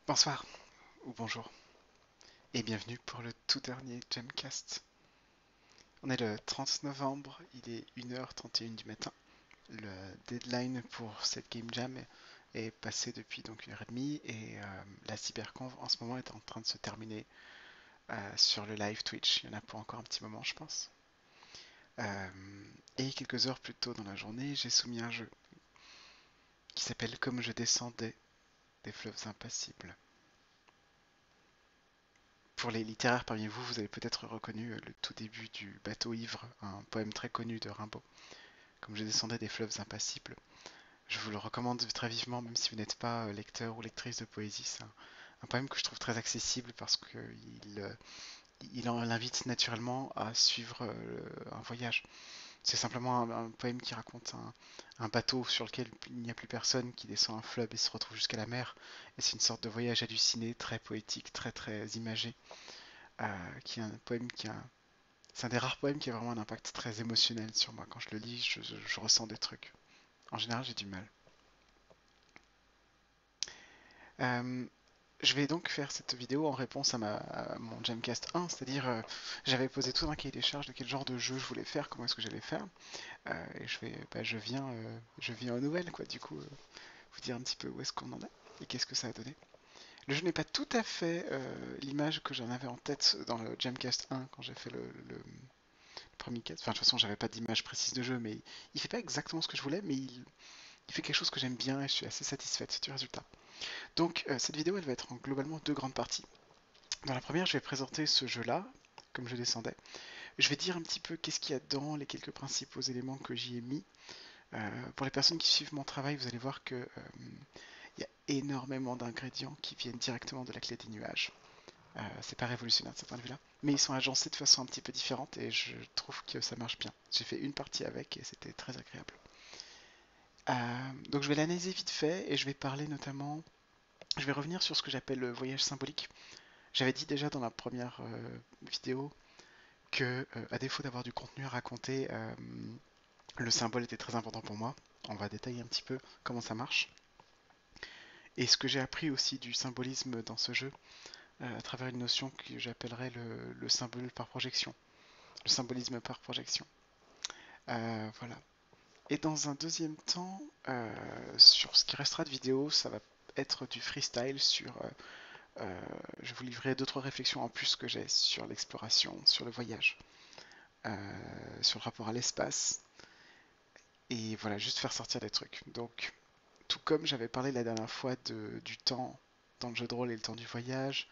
Bonsoir, ou bonjour, et bienvenue pour le tout dernier Jamcast. On est le 30 novembre, il est 1h31 du matin. Le deadline pour cette Game Jam est passé depuis donc 1h30 et la cyberconf en ce moment est en train de se terminer sur le live Twitch. Il y en a pour encore un petit moment, je pense. Euh, et quelques heures plus tôt dans la journée, j'ai soumis un jeu qui s'appelle Comme je descendais des fleuves impassibles. Pour les littéraires parmi vous, vous avez peut-être reconnu le tout début du Bateau ivre, un poème très connu de Rimbaud. Comme je descendais des fleuves impassibles. Je vous le recommande très vivement, même si vous n'êtes pas lecteur ou lectrice de poésie. C'est un poème que je trouve très accessible parce qu'il invite naturellement à suivre un voyage. C'est simplement un poème qui raconte un bateau sur lequel il n'y a plus personne, qui descend un fleuve et se retrouve jusqu'à la mer. Et c'est une sorte de voyage halluciné, très poétique, très très imagé, qui est un poème qui a... C'est un des rares poèmes qui a vraiment un impact très émotionnel sur moi. Quand je le lis, je ressens des trucs. En général, j'ai du mal. Euh, je vais donc faire cette vidéo en réponse à mon Jamcast 1, c'est-à-dire j'avais posé tout un cahier des charges de quel genre de jeu je voulais faire, comment est-ce que j'allais faire, et je viens aux nouvelles, quoi, du coup, vous dire un petit peu où est-ce qu'on en est et qu'est-ce que ça a donné. Le jeu n'est pas tout à fait l'image que j'en avais en tête dans le Jamcast 1 quand j'ai fait le premier cast. Enfin, de toute façon, j'avais pas d'image précise de jeu, mais il fait pas exactement ce que je voulais, mais il fait quelque chose que j'aime bien et je suis assez satisfaite du résultat. Donc cette vidéo elle va être en globalement deux grandes parties. Dans la première je vais présenter ce jeu là, comme je descendais. Je vais dire un petit peu qu'est-ce qu'il y a dedans, les quelques principaux éléments que j'y ai mis. Pour les personnes qui suivent mon travail, vous allez voir que il y a énormément d'ingrédients qui viennent directement de la clé des nuages. C'est pas révolutionnaire de ce point de vue là, mais ils sont agencés de façon un petit peu différente et je trouve que ça marche bien. J'ai fait une partie avec et c'était très agréable. Donc je vais l'analyser vite fait et je vais parler notamment, je vais revenir sur ce que j'appelle le voyage symbolique. J'avais dit déjà dans la première vidéo que, à défaut d'avoir du contenu à raconter, le symbole était très important pour moi. On va détailler un petit peu comment ça marche. Et ce que j'ai appris aussi du symbolisme dans ce jeu, à travers une notion que j'appellerais le symbole par projection, le symbolisme par projection. Voilà. Et dans un deuxième temps, sur ce qui restera de vidéo, ça va être du freestyle sur je vais vous livrer deux trois réflexions en plus que j'ai sur l'exploration, sur le voyage, sur le rapport à l'espace, et voilà, juste faire sortir des trucs. Donc, tout comme j'avais parlé la dernière fois du temps dans le jeu de rôle et le temps du voyage,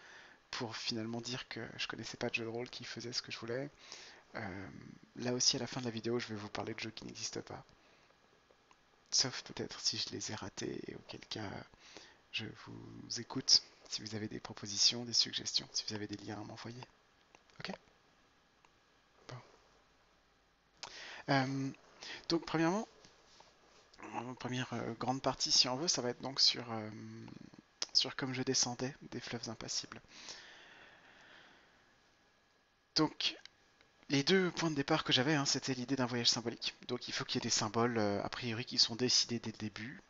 pour finalement dire que je connaissais pas de jeu de rôle qui faisait ce que je voulais, là aussi à la fin de la vidéo, je vais vous parler de jeux qui n'existent pas. Sauf peut-être si je les ai ratés, et auquel cas je vous écoute si vous avez des propositions, des suggestions, si vous avez des liens à m'envoyer. Ok. Bon. Donc premièrement, première grande partie, si on veut, ça va être donc sur comme je descendais des fleuves impassibles. Donc, les deux points de départ que j'avais, hein, c'était l'idée d'un voyage symbolique. Donc, il faut qu'il y ait des symboles, a priori, qui sont décidés dès le début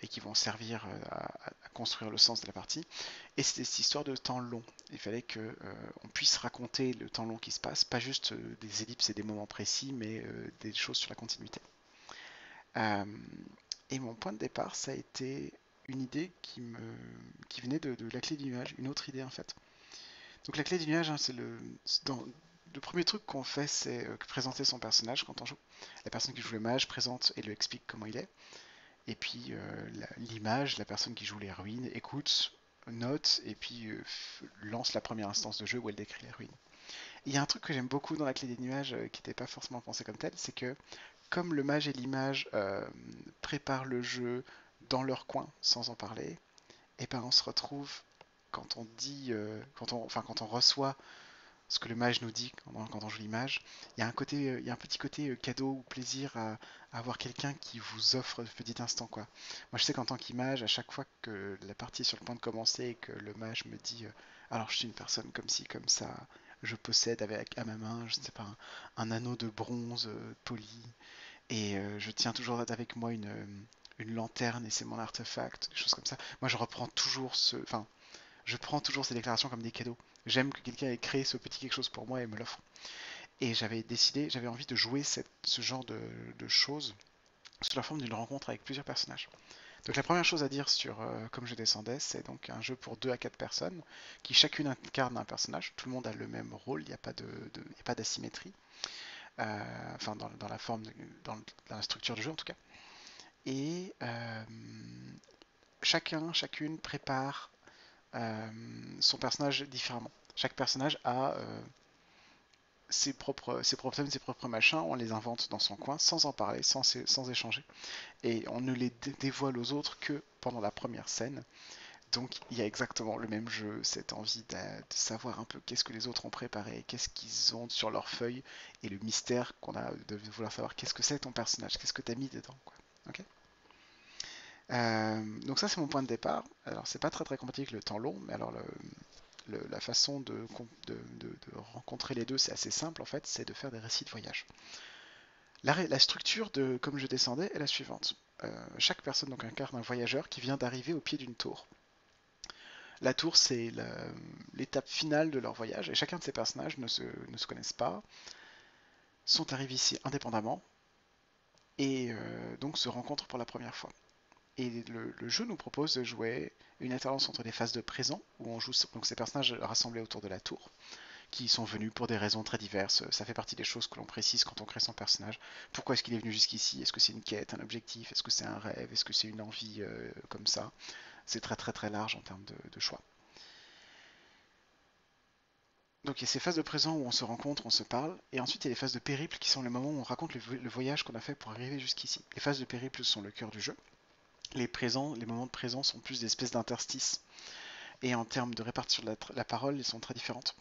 et qui vont servir à construire le sens de la partie. Et c'était cette histoire de temps long. Il fallait que on puisse raconter le temps long qui se passe, pas juste des ellipses et des moments précis, mais des choses sur la continuité. Euh, et mon point de départ, ça a été une idée qui venait de la clé du nuage, une autre idée en fait. Donc la clé du nuage, hein, le premier truc qu'on fait, c'est présenter son personnage quand on joue. La personne qui joue le mage présente et lui explique comment il est. Et puis l'image, la personne qui joue les ruines, écoute, note, et puis lance la première instance de jeu où elle décrit les ruines. Il y a un truc que j'aime beaucoup dans la clé des nuages qui n'était pas forcément pensé comme tel, c'est que comme le mage et l'image préparent le jeu dans leur coin sans en parler, et ben on se retrouve quand on dit, quand on reçoit ce que le mage nous dit quand on joue l'image, il y a un côté, il y a un petit côté cadeau ou plaisir à avoir quelqu'un qui vous offre ce petit instant quoi. Moi je sais qu'en tant qu'image, à chaque fois que la partie est sur le point de commencer et que le mage me dit, alors je suis une personne comme ci comme ça, je possède avec à ma main, je ne sais pas, un anneau de bronze poli et je tiens toujours avec moi une lanterne et c'est mon artefact, des choses comme ça. Moi, je reprends toujours enfin, je prends toujours ces déclarations comme des cadeaux. J'aime que quelqu'un ait créé ce petit quelque chose pour moi et me l'offre. Et j'avais envie de jouer ce genre de choses sous la forme d'une rencontre avec plusieurs personnages. Donc la première chose à dire sur Comme je descendais, c'est donc un jeu pour 2 à 4 personnes qui chacune incarne un personnage. Tout le monde a le même rôle, il n'y a pas d'asymétrie. Enfin, dans la forme, dans la structure du jeu en tout cas. Et chacune prépare son personnage différemment. Chaque personnage a ses propres thèmes, ses propres machins, on les invente dans son coin sans en parler, sans échanger. Et on ne les dévoile aux autres que pendant la première scène. Donc il y a exactement le même jeu, cette envie de savoir un peu qu'est-ce que les autres ont préparé, qu'est-ce qu'ils ont sur leur feuille, et le mystère qu'on a de vouloir savoir qu'est-ce que c'est ton personnage, qu'est-ce que tu as mis dedans. Quoi. Okay, donc ça c'est mon point de départ. Alors c'est pas très compliqué avec le temps long, mais alors la façon de rencontrer les deux c'est assez simple en fait, c'est de faire des récits de voyage. La structure de Comme je descendais est la suivante. Chaque personne donc incarne un voyageur qui vient d'arriver au pied d'une tour. La tour, c'est l'étape finale de leur voyage, et chacun de ces personnages ne se connaissent pas, sont arrivés ici indépendamment, et donc se rencontrent pour la première fois. Et le jeu nous propose de jouer une alternance entre des phases de présent, où on joue donc ces personnages rassemblés autour de la tour, qui sont venus pour des raisons très diverses. Ça fait partie des choses que l'on précise quand on crée son personnage. Pourquoi est-ce qu'il est venu jusqu'ici? Est-ce que c'est une quête, un objectif? Est-ce que c'est un rêve? Est-ce que c'est une envie comme ça? C'est très large en termes de choix. Donc il y a ces phases de présent où on se rencontre, on se parle, et ensuite il y a les phases de périple qui sont les moments où on raconte le voyage qu'on a fait pour arriver jusqu'ici. Les phases de périple sont le cœur du jeu. Les moments de présent sont plus des espèces d'interstices. Et en termes de répartition de la parole, ils sont très différentes.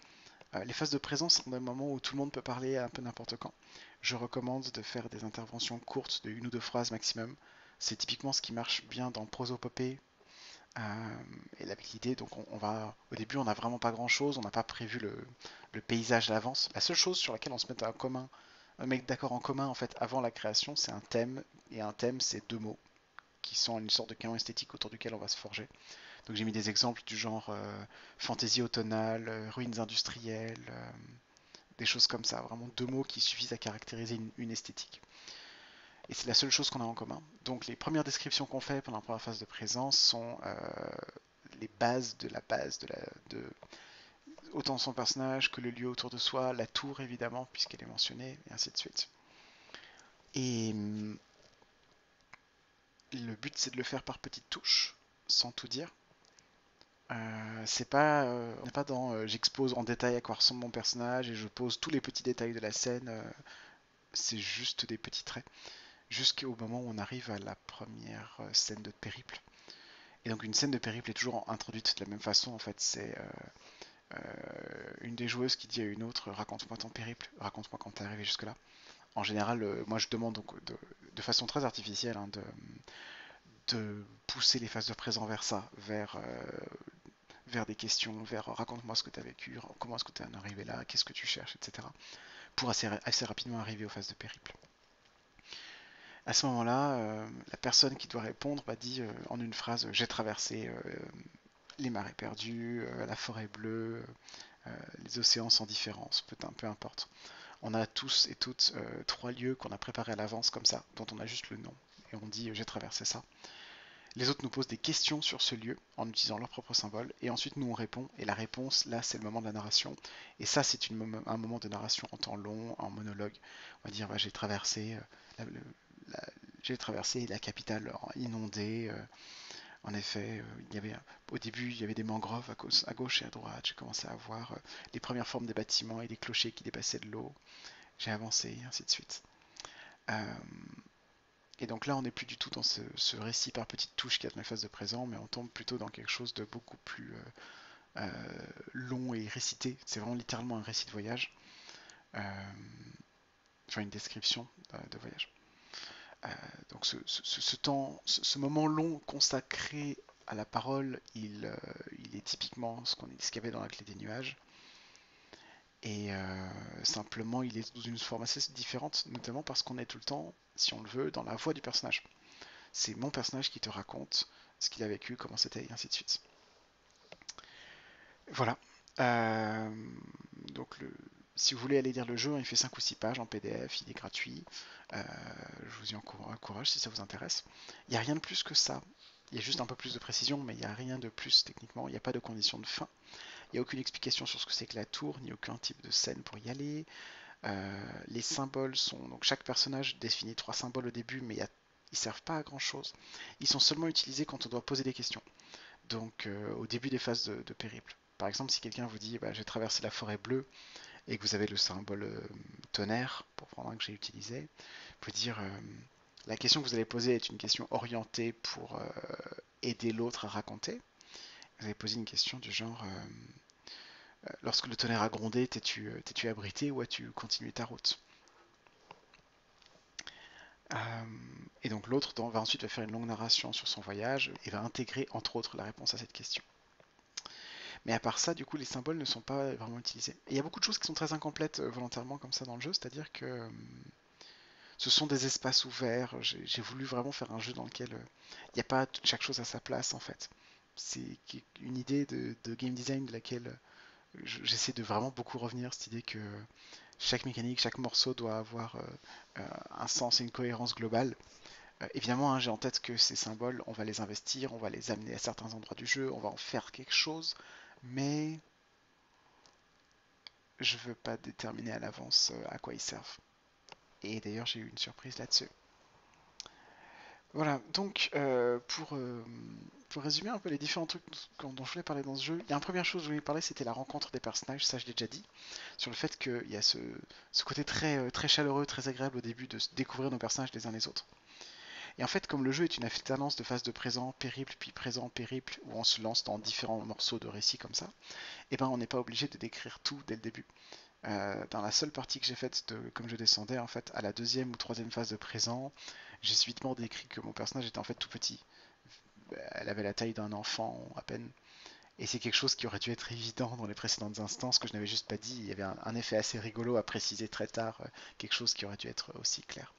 Les phases de présent sont des moments où tout le monde peut parler un peu n'importe quand. Je recommande de faire des interventions courtes de 1 ou 2 phrases maximum. C'est typiquement ce qui marche bien dans prosopopée. Et avec l'idée, donc au début, on n'a vraiment pas grand chose, on n'a pas prévu le paysage à l'avance. La seule chose sur laquelle on se met d'accord en commun en fait avant la création, c'est un thème, et un thème, c'est 2 mots qui sont une sorte de canon esthétique autour duquel on va se forger. Donc j'ai mis des exemples du genre fantaisie automnale, ruines industrielles, des choses comme ça, vraiment 2 mots qui suffisent à caractériser une esthétique. Et c'est la seule chose qu'on a en commun. Donc les premières descriptions qu'on fait pendant la première phase de présence sont les bases de la base de autant son personnage que le lieu autour de soi, la tour évidemment puisqu'elle est mentionnée, et ainsi de suite. Et le but c'est de le faire par petites touches, sans tout dire. On n'est pas dans j'expose en détail à quoi ressemble mon personnage et je pose tous les petits détails de la scène. C'est juste des petits traits, jusqu'au moment où on arrive à la première scène de périple. Et donc une scène de périple est toujours introduite de la même façon. En fait, c'est une des joueuses qui dit à une autre raconte-moi ton périple, raconte-moi quand t'es arrivé jusque-là. En général, moi je demande donc de façon très artificielle hein, de pousser les phases de présent vers ça, vers des questions, vers raconte-moi ce que tu as vécu, comment est-ce que tu es arrivé là, qu'est-ce que tu cherches, etc. Pour assez rapidement arriver aux phases de périple. À ce moment-là, la personne qui doit répondre dit en une phrase j'ai traversé les marais perdus, la forêt bleue, les océans sans différence, peu importe. On a tous et toutes 3 lieux qu'on a préparés à l'avance comme ça, dont on a juste le nom. Et on dit j'ai traversé ça. Les autres nous posent des questions sur ce lieu en utilisant leur propre symbole, et ensuite nous on répond, et la réponse là c'est le moment de la narration, et ça c'est un moment de narration en temps long, en monologue. On va dire bah, la, la, j'ai traversé la capitale inondée, en effet, au début il y avait des mangroves à gauche et à droite, j'ai commencé à voir les premières formes des bâtiments et des clochers qui dépassaient de l'eau, j'ai avancé, et ainsi de suite. Euh, Et donc là, on n'est plus du tout dans ce récit par petites touches qui est dans les phases de présent, mais on tombe plutôt dans quelque chose de beaucoup plus long et récité. C'est vraiment littéralement un récit de voyage, euh, enfin une description de voyage. Euh, donc ce moment long consacré à la parole, il est typiquement ce qu'il y avait dans la clé des nuages. Et simplement, il est dans une forme assez différente, notamment parce qu'on est tout le temps, si on le veut, dans la voix du personnage. C'est mon personnage qui te raconte ce qu'il a vécu, comment c'était, et ainsi de suite. Voilà. Euh, donc, si vous voulez aller lire le jeu, il fait 5 ou 6 pages en PDF, il est gratuit. Euh, je vous y encourage si ça vous intéresse. Il n'y a rien de plus que ça. Il y a juste un peu plus de précision, mais il n'y a rien de plus techniquement. Il n'y a pas de condition de fin. Il n'y a aucune explication sur ce que c'est que la tour, ni aucun type de scène pour y aller. Les symboles sont. Donc chaque personnage définit 3 symboles au début, mais ils servent pas à grand chose. Ils sont seulement utilisés quand on doit poser des questions. Donc au début des phases de périple. Par exemple, si quelqu'un vous dit bah, j'ai traversé la forêt bleue et que vous avez le symbole tonnerre, pour prendre un que j'ai utilisé, vous pouvez dire la question que vous allez poser est une question orientée pour aider l'autre à raconter. Vous allez poser une question du genre lorsque le tonnerre a grondé, t'es-tu abrité ou as-tu continué ta route? Euh, et donc l'autre va ensuite faire une longue narration sur son voyage et va intégrer entre autres la réponse à cette question. Mais à part ça, du coup, les symboles ne sont pas vraiment utilisés. Et il y a beaucoup de choses qui sont très incomplètes volontairement comme ça dans le jeu, c'est-à-dire que ce sont des espaces ouverts. J'ai voulu vraiment faire un jeu dans lequel il n'y a pas chaque chose à sa place en fait. C'est une idée de game design de laquelle j'essaie de vraiment beaucoup revenir, cette idée que chaque mécanique, chaque morceau doit avoir un sens et une cohérence globale. Évidemment, hein, j'ai en tête que ces symboles, on va les investir, on va les amener à certains endroits du jeu, on va en faire quelque chose, mais je veux pas déterminer à l'avance à quoi ils servent. Et d'ailleurs, j'ai eu une surprise là-dessus. Voilà, donc pour résumer un peu les différents trucs dont je voulais parler dans ce jeu, il y a une première chose que je voulais parler, c'était la rencontre des personnages, ça je l'ai déjà dit, sur le fait qu'il y a ce côté très chaleureux, très agréable au début de découvrir nos personnages les uns les autres. Et en fait, comme le jeu est une alternance de phase de présent, périple, où on se lance dans différents morceaux de récits comme ça, et ben on n'est pas obligé de décrire tout dès le début. Dans la seule partie que j'ai faite comme je descendais, en fait, à la deuxième ou troisième phase de présent, j'ai subitement décrit que mon personnage était en fait tout petit. Elle avait la taille d'un enfant à peine. Et c'est quelque chose qui aurait dû être évident dans les précédentes instances que je n'avais juste pas dit. Il y avait un effet assez rigolo à préciser très tard, quelque chose qui aurait dû être aussi clair.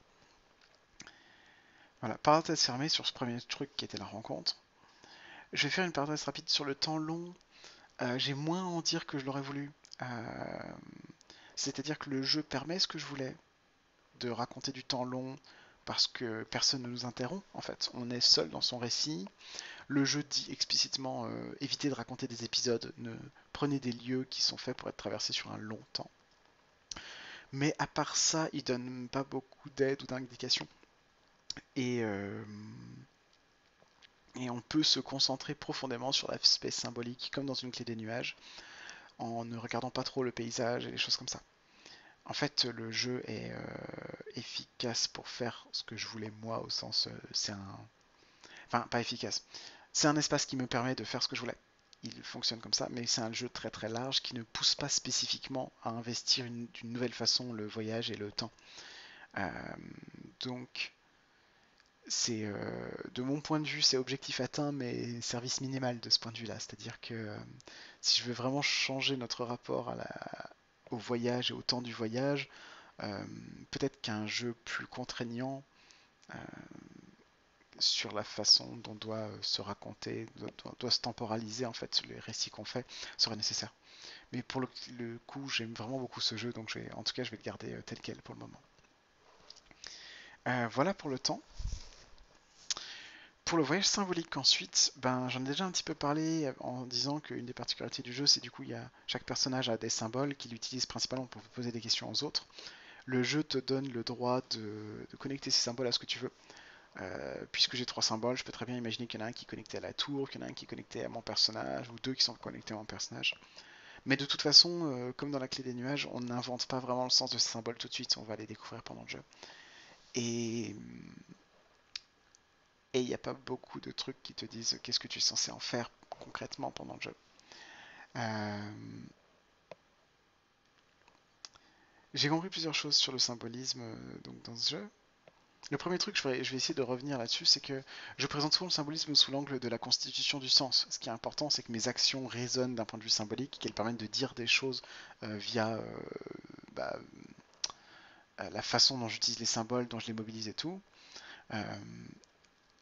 Voilà, parenthèse fermée sur ce premier truc qui était la rencontre. Je vais faire une parenthèse rapide sur le temps long. J'ai moins à en dire que je l'aurais voulu. Euh, C'est-à-dire que le jeu permet ce que je voulais, de raconter du temps long, parce que personne ne nous interrompt en fait. On est seul dans son récit. Le jeu dit explicitement évitez de raconter des épisodes, ne prenez des lieux qui sont faits pour être traversés sur un long temps. Mais à part ça, il donne pas beaucoup d'aide ou d'indications. Et, euh, et on peut se concentrer profondément sur l'aspect symbolique, comme dans une clé des nuages, en ne regardant pas trop le paysage et les choses comme ça. En fait, le jeu est efficace pour faire ce que je voulais moi, au sens, c'est un, enfin pas efficace. C'est un espace qui me permet de faire ce que je voulais. Il fonctionne comme ça, mais c'est un jeu très large qui ne pousse pas spécifiquement à investir d'une nouvelle façon le voyage et le temps. Euh, donc, c'est de mon point de vue, c'est objectif atteint, mais service minimal de ce point de vue-là. C'est-à-dire que si je veux vraiment changer notre rapport au voyage et au temps du voyage, euh, peut-être qu'un jeu plus contraignant euh, sur la façon dont doit se raconter, doit se temporaliser en fait les récits qu'on fait serait nécessaire. Mais pour le coup, j'aime vraiment beaucoup ce jeu, donc en tout cas, je vais le garder tel quel pour le moment. Voilà pour le temps. Pour le voyage symbolique ensuite, ben, j'en ai déjà un petit peu parlé en disant qu'une des particularités du jeu, c'est du coup, chaque personnage a des symboles qu'il utilise principalement pour poser des questions aux autres. Le jeu te donne le droit de connecter ces symboles à ce que tu veux. Puisque j'ai 3 symboles, je peux très bien imaginer qu'il y en a un qui est connecté à la tour, qu'il y en a un qui est connecté à mon personnage, ou 2 qui sont connectés à mon personnage. Mais de toute façon, comme dans la clé des nuages, on n'invente pas vraiment le sens de ces symboles tout de suite, on va les découvrir pendant le jeu. Et il n'y a pas beaucoup de trucs qui te disent qu'est-ce que tu es censé en faire concrètement pendant le jeu. Euh, j'ai compris plusieurs choses sur le symbolisme donc dans ce jeu. Le premier truc, je vais essayer de revenir là-dessus, c'est que je présente souvent le symbolisme sous l'angle de la constitution du sens. Ce qui est important, c'est que mes actions résonnent d'un point de vue symbolique, qu'elles permettent de dire des choses via bah, la façon dont j'utilise les symboles, dont je les mobilise et tout. Euh,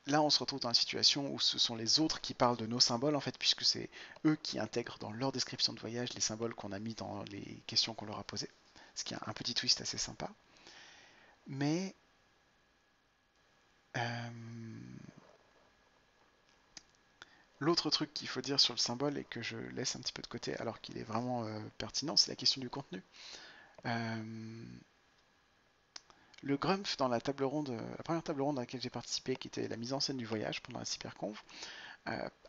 là, on se retrouve dans une situation où ce sont les autres qui parlent de nos symboles, en fait, puisque c'est eux qui intègrent dans leur description de voyage les symboles qu'on a mis dans les questions qu'on leur a posées. Ce qui est un petit twist assez sympa. Mais euh, l'autre truc qu'il faut dire sur le symbole et que je laisse un petit peu de côté alors qu'il est vraiment pertinent, c'est la question du contenu. Euh, le Grumpf dans la table ronde, la première table ronde à laquelle j'ai participé, qui était la mise en scène du voyage pendant la Cyberconf,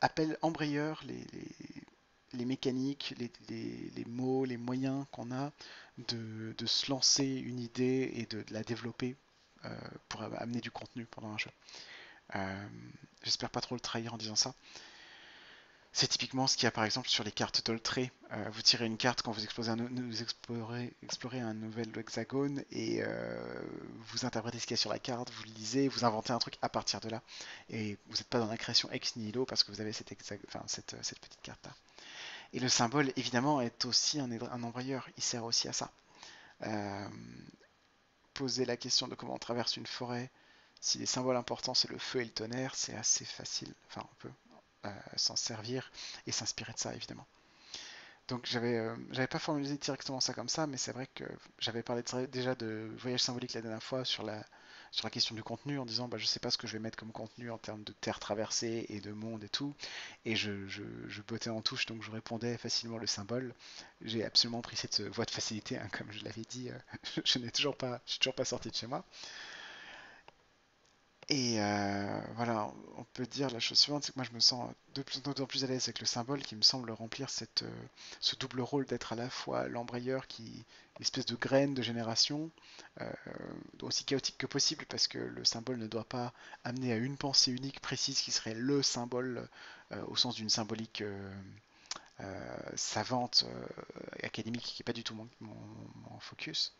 appelle embrayeur les mécaniques, les mots, les moyens qu'on a de se lancer une idée et de la développer pour amener du contenu pendant un jeu. Euh, J'espère pas trop le trahir en disant ça. C'est typiquement ce qu'il y a par exemple sur les cartes Doltré. Vous tirez une carte quand vous explorez un nouvel hexagone et vous interprétez ce qu'il y a sur la carte, vous le lisez, vous inventez un truc à partir de là. Et vous n'êtes pas dans la création ex nihilo parce que vous avez cette petite carte-là. Et le symbole, évidemment, est aussi un embrayeur. Il sert aussi à ça. Euh, Poser la question de comment on traverse une forêt, si les symboles importants c'est le feu et le tonnerre, c'est assez facile. Enfin, on peut s'en servir et s'inspirer de ça, évidemment. Donc j'avais pas formulé directement ça comme ça, mais c'est vrai que j'avais parlé déjà de voyage symbolique la dernière fois sur la question du contenu en disant bah, je sais pas ce que je vais mettre comme contenu en termes de terre traversée et de monde et tout. Et je bottais en touche, donc je répondais facilement le symbole. J'ai absolument pris cette voie de facilité, hein, comme je l'avais dit, je suis toujours pas sorti de chez moi. Et voilà, on peut dire la chose suivante, c'est que moi je me sens de plus en plus à l'aise avec le symbole qui me semble remplir ce double rôle d'être à la fois l'embrayeur qui une espèce de graine de génération, euh, aussi chaotique que possible parce que le symbole ne doit pas amener à une pensée unique précise qui serait le symbole au sens d'une symbolique savante, académique qui n'est pas du tout mon focus.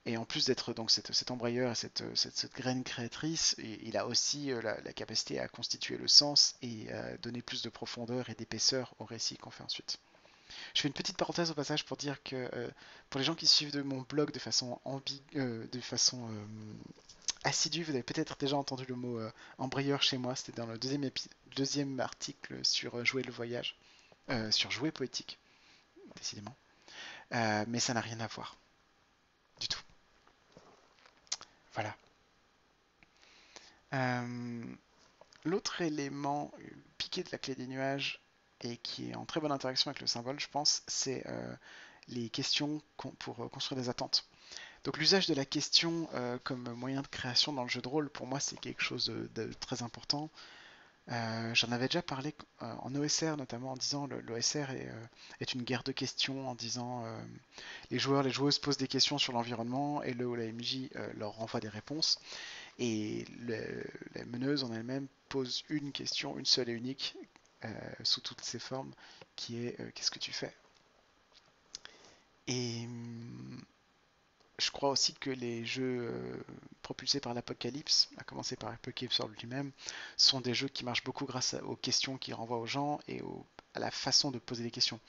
Et en plus d'être donc cet embrayeur, cette graine créatrice, il a aussi la capacité à constituer le sens et à donner plus de profondeur et d'épaisseur au récit qu'on fait ensuite. Je fais une petite parenthèse au passage pour dire que pour les gens qui suivent de mon blog de façon assidue, vous avez peut-être déjà entendu le mot embrayeur chez moi. C'était dans le deuxième article sur Jouer le voyage, sur Jouer poétique, décidément. Mais ça n'a rien à voir du tout. Voilà. Euh, L'autre élément piqué de la clé des nuages et qui est en très bonne interaction avec le symbole, je pense, c'est les questions pour construire des attentes. Donc l'usage de la question comme moyen de création dans le jeu de rôle, pour moi, c'est quelque chose de très important. J'en avais déjà parlé en OSR, notamment en disant l'OSR est une guerre de questions, en disant les joueurs, les joueuses posent des questions sur l'environnement et le ou la MJ leur renvoie des réponses. Et la meneuse en elle-même pose une question, une seule et unique, sous toutes ses formes, qui est qu'est-ce que tu fais? Et je crois aussi que les jeux propulsés par l'Apocalypse, à commencer par Apocalypse lui-même, sont des jeux qui marchent beaucoup grâce aux questions qu'ils renvoient aux gens et à la façon de poser les questions.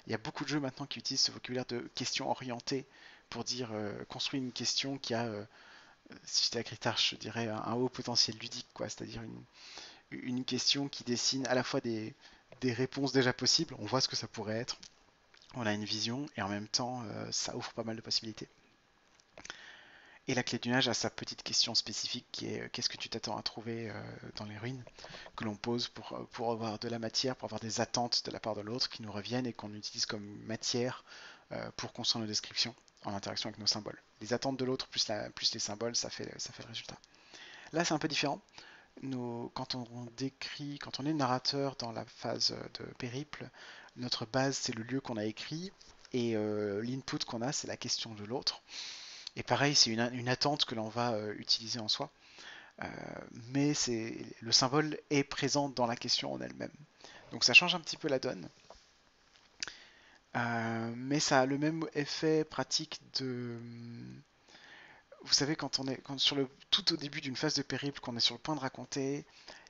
Il y a beaucoup de jeux maintenant qui utilisent ce vocabulaire de questions orientées pour dire construire une question qui a, si j'étais à Critarch, je dirais un haut potentiel ludique, quoi, c'est-à-dire une question qui dessine à la fois des réponses déjà possibles, on voit ce que ça pourrait être, on a une vision et en même temps ça ouvre pas mal de possibilités. Et la clé du nuage a sa petite question spécifique qui est qu'est-ce que tu t'attends à trouver dans les ruines que l'on pose pour avoir de la matière, pour avoir des attentes de la part de l'autre qui nous reviennent et qu'on utilise comme matière pour construire nos descriptions en interaction avec nos symboles. Les attentes de l'autre plus les symboles, ça fait le résultat. Là, c'est un peu différent. Quand on est narrateur dans la phase de périple, notre base c'est le lieu qu'on a écrit et l'input qu'on a c'est la question de l'autre. Et pareil, c'est une attente que l'on va utiliser en soi, euh, mais le symbole est présent dans la question en elle-même. Donc ça change un petit peu la donne, mais ça a le même effet pratique de. Vous savez, sur le tout au début d'une phase de périple, qu'on est sur le point de raconter,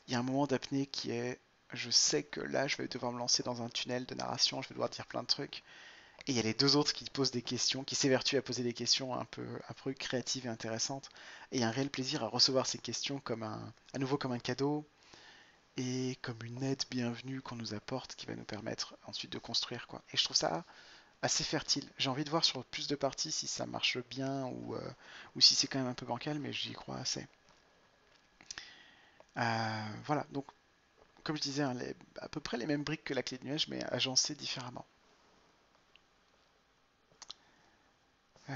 il y a un moment d'apnée qui est je sais que là, je vais devoir me lancer dans un tunnel de narration, je vais devoir dire plein de trucs. Et il y a les deux autres qui posent des questions, qui s'évertuent à poser des questions un peu créatives et intéressantes. Et il y a un réel plaisir à recevoir ces questions comme à nouveau comme un cadeau et comme une aide bienvenue qu'on nous apporte qui va nous permettre ensuite de construire quoi. Et je trouve ça assez fertile. J'ai envie de voir sur plus de parties si ça marche bien ou si c'est quand même un peu bancal, mais j'y crois assez. Voilà, donc comme je disais, hein, à peu près les mêmes briques que la clé de nuage, mais agencées différemment. Euh,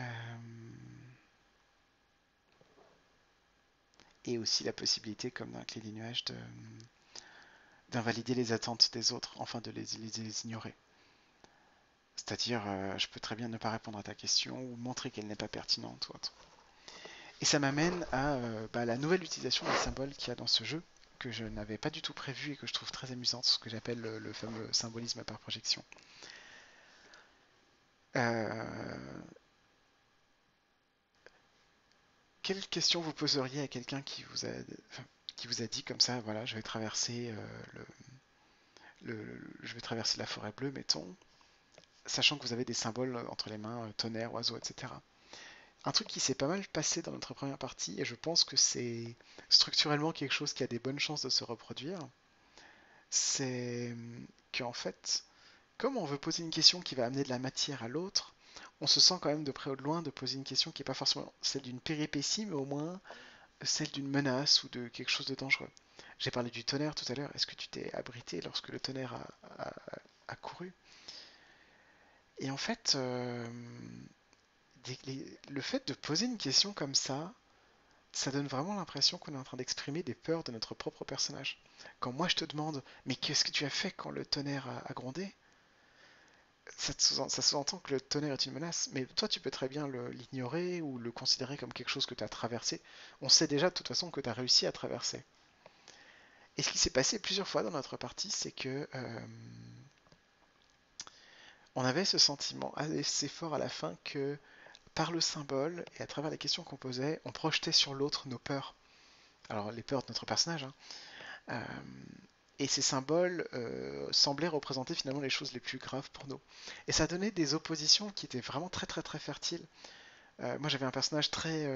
et aussi la possibilité, comme dans la clé des nuages, d'invalider les attentes des autres, enfin de les ignorer. C'est-à-dire, je peux très bien ne pas répondre à ta question ou montrer qu'elle n'est pas pertinente ou autre. Et ça m'amène à la nouvelle utilisation des symboles qu'il y a dans ce jeu, que je n'avais pas du tout prévu et que je trouve très amusante, ce que j'appelle le fameux symbolisme par projection. Euh, quelle question vous poseriez à quelqu'un qui vous a dit comme ça, voilà, je vais traverser je vais traverser la forêt bleue, mettons, sachant que vous avez des symboles entre les mains, tonnerre, oiseau, etc. Un truc qui s'est pas mal passé dans notre première partie, et je pense que c'est structurellement quelque chose qui a des bonnes chances de se reproduire, c'est qu'en fait, comme on veut poser une question qui va amener de la matière à l'autre, on se sent quand même de près ou de loin de poser une question qui n'est pas forcément celle d'une péripétie, mais au moins celle d'une menace ou de quelque chose de dangereux. J'ai parlé du tonnerre tout à l'heure. Est-ce que tu t'es abrité lorsque le tonnerre a couru? Et en fait, le fait de poser une question comme ça donne vraiment l'impression qu'on est en train d'exprimer des peurs de notre propre personnage. Quand moi je te demande, mais qu'est-ce que tu as fait quand le tonnerre a grondé? Ça sous-entend que le tonnerre est une menace, mais toi tu peux très bien l'ignorer ou le considérer comme quelque chose que tu as traversé. On sait déjà de toute façon que tu as réussi à traverser. Et ce qui s'est passé plusieurs fois dans notre partie, c'est que on avait ce sentiment assez fort à la fin que par le symbole et à travers les questions qu'on posait, on projetait sur l'autre nos peurs. Alors les peurs de notre personnage, hein. Euh, et ces symboles semblaient représenter finalement les choses les plus graves pour nous. Et ça donnait des oppositions qui étaient vraiment très très très fertiles. Moi j'avais un personnage très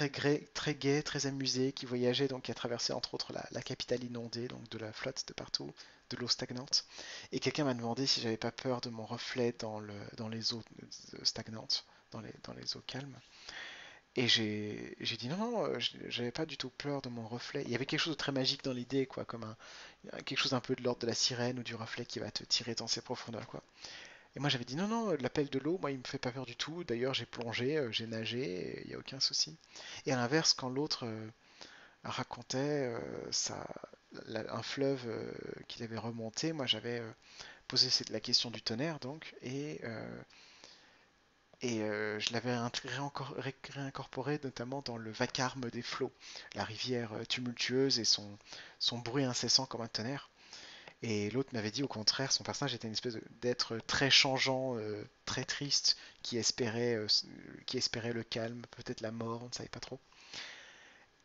gai, très amusé, qui voyageait, donc qui a traversé entre autres la capitale inondée, donc de la flotte de partout, de l'eau stagnante. Et quelqu'un m'a demandé si j'avais pas peur de mon reflet dans les eaux stagnantes, dans les eaux calmes. Et j'ai dit non, non, j'avais pas du tout peur de mon reflet. Il y avait quelque chose de très magique dans l'idée, quoi, comme quelque chose un peu de l'ordre de la sirène ou du reflet qui va te tirer dans ses profondeurs, quoi. Et moi j'avais dit non, non, l'appel de l'eau, moi il me fait pas peur du tout. D'ailleurs j'ai plongé, j'ai nagé, il n'y a aucun souci. Et à l'inverse, quand l'autre racontait un fleuve qu'il avait remonté, moi j'avais posé la question du tonnerre donc, je l'avais réincorporé notamment dans le vacarme des flots, la rivière tumultueuse et son bruit incessant comme un tonnerre. Et l'autre m'avait dit au contraire, son personnage était une espèce d'être très changeant, très triste, qui espérait le calme, peut-être la mort, on ne savait pas trop.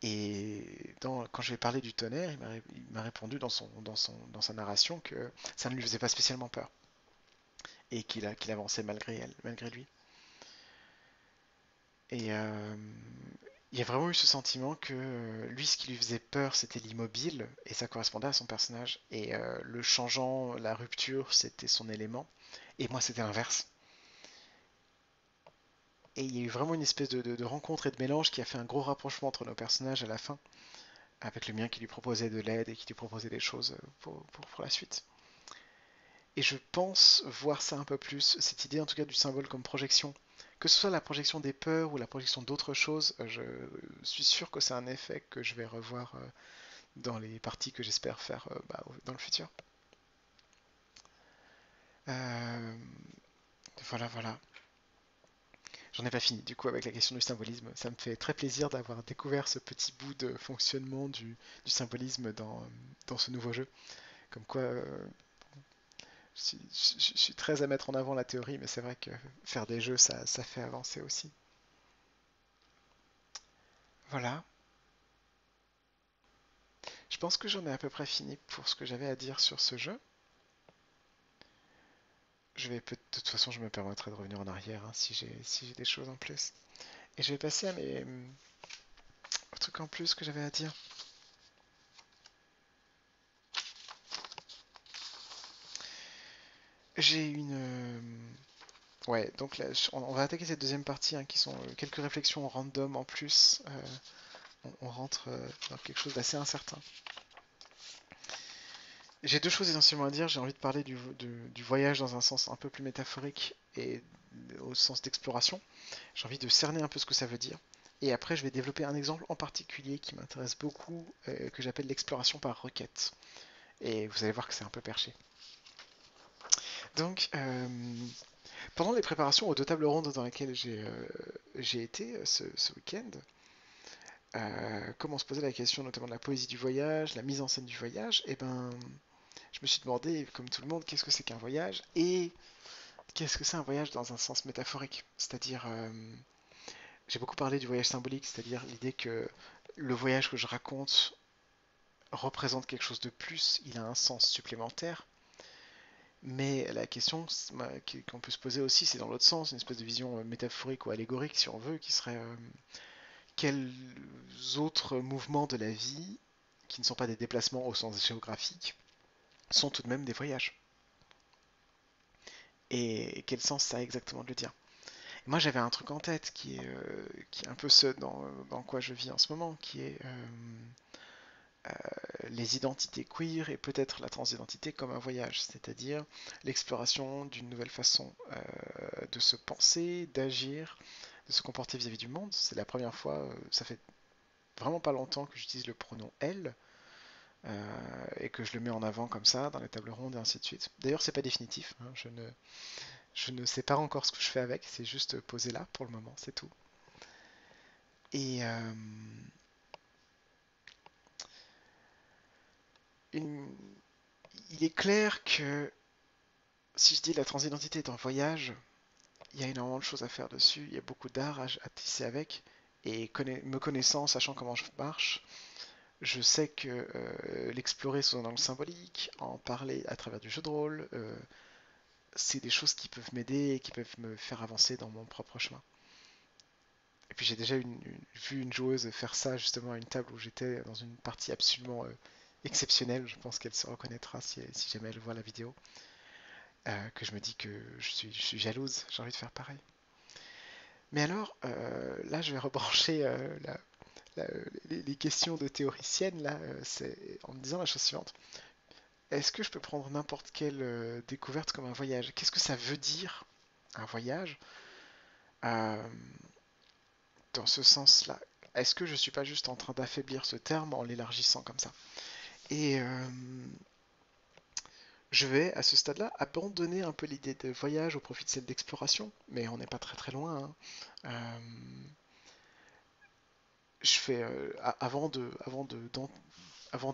Et quand je lui ai parlé du tonnerre, il m'a répondu dans sa narration que ça ne lui faisait pas spécialement peur et qu'il avançait malgré lui. Et il y a vraiment eu ce sentiment que lui, ce qui lui faisait peur, c'était l'immobile, et ça correspondait à son personnage. Et le changeant, la rupture, c'était son élément. Et moi, c'était l'inverse. Et il y a eu vraiment une espèce de rencontre et de mélange qui a fait un gros rapprochement entre nos personnages à la fin, avec le mien qui lui proposait de l'aide et qui lui proposait des choses pour la suite. Et je pense voir ça un peu plus, cette idée en tout cas du symbole comme projection. Que ce soit la projection des peurs ou la projection d'autres choses, je suis sûr que c'est un effet que je vais revoir dans les parties que j'espère faire dans le futur. Euh, voilà, voilà. J'en ai pas fini du coup avec la question du symbolisme. Ça me fait très plaisir d'avoir découvert ce petit bout de fonctionnement du symbolisme dans ce nouveau jeu. Comme quoi, je suis très à mettre en avant la théorie, mais c'est vrai que faire des jeux, ça fait avancer aussi. Voilà. Je pense que j'en ai à peu près fini pour ce que j'avais à dire sur ce jeu. de toute façon, je me permettrai de revenir en arrière hein, si j'ai des choses en plus. Et je vais passer à mes aux trucs en plus que j'avais à dire. J'ai une. Ouais, donc là, on va attaquer cette deuxième partie hein, qui sont quelques réflexions random en plus. On rentre dans quelque chose d'assez incertain. J'ai deux choses essentiellement à dire. J'ai envie de parler du voyage dans un sens un peu plus métaphorique et au sens d'exploration. J'ai envie de cerner un peu ce que ça veut dire. Et après, je vais développer un exemple en particulier qui m'intéresse beaucoup, que j'appelle l'exploration par requête. Et vous allez voir que c'est un peu perché. Donc, pendant les préparations aux deux tables rondes dans lesquelles j'ai été ce week-end, comme on se posait la question notamment de la poésie du voyage, la mise en scène du voyage, et ben, je me suis demandé, comme tout le monde, qu'est-ce que c'est qu'un voyage et qu'est-ce que c'est un voyage dans un sens métaphorique. C'est-à-dire, j'ai beaucoup parlé du voyage symbolique, c'est-à-dire l'idée que le voyage que je raconte représente quelque chose de plus, il a un sens supplémentaire. Mais la question qu'on peut se poser aussi, c'est dans l'autre sens, une espèce de vision métaphorique ou allégorique, si on veut, qui serait quels autres mouvements de la vie, qui ne sont pas des déplacements au sens géographique, sont tout de même des voyages. Et quel sens ça a exactement de le dire. Et moi j'avais un truc en tête qui est un peu ce dans quoi je vis en ce moment, qui est les identités queer et peut-être la transidentité comme un voyage, c'est-à-dire l'exploration d'une nouvelle façon de se penser, d'agir, de se comporter vis-à-vis du monde. C'est la première fois, ça fait vraiment pas longtemps que j'utilise le pronom elle et que je le mets en avant comme ça dans les tables rondes et ainsi de suite. D'ailleurs, c'est pas définitif, hein, je ne sais pas encore ce que je fais avec, c'est juste posé là pour le moment, c'est tout. Et une- il est clair que si je dis la transidentité est un voyage, il y a énormément de choses à faire dessus, il y a beaucoup d'art à tisser avec, et me connaissant, sachant comment je marche, je sais que l'explorer sous un angle symbolique, en parler à travers du jeu de rôle, c'est des choses qui peuvent m'aider et qui peuvent me faire avancer dans mon propre chemin. Et puis j'ai déjà vu une joueuse faire ça justement à une table où j'étais dans une partie absolument exceptionnelle. Je pense qu'elle se reconnaîtra si jamais elle voit la vidéo. Que je me dis que je suis jalouse, j'ai envie de faire pareil. Mais alors, là je vais rebrancher les questions de théoricienne là, en me disant la chose suivante. Est-ce que je peux prendre n'importe quelle découverte comme un voyage? Qu'est-ce que ça veut dire un voyage euh, dans ce sens-là? Est-ce que je suis pas juste en train d'affaiblir ce terme en l'élargissant comme ça? Et je vais à ce stade-là abandonner un peu l'idée de voyage au profit de celle d'exploration, mais on n'est pas très très loin. Hein. Euh, je fais avant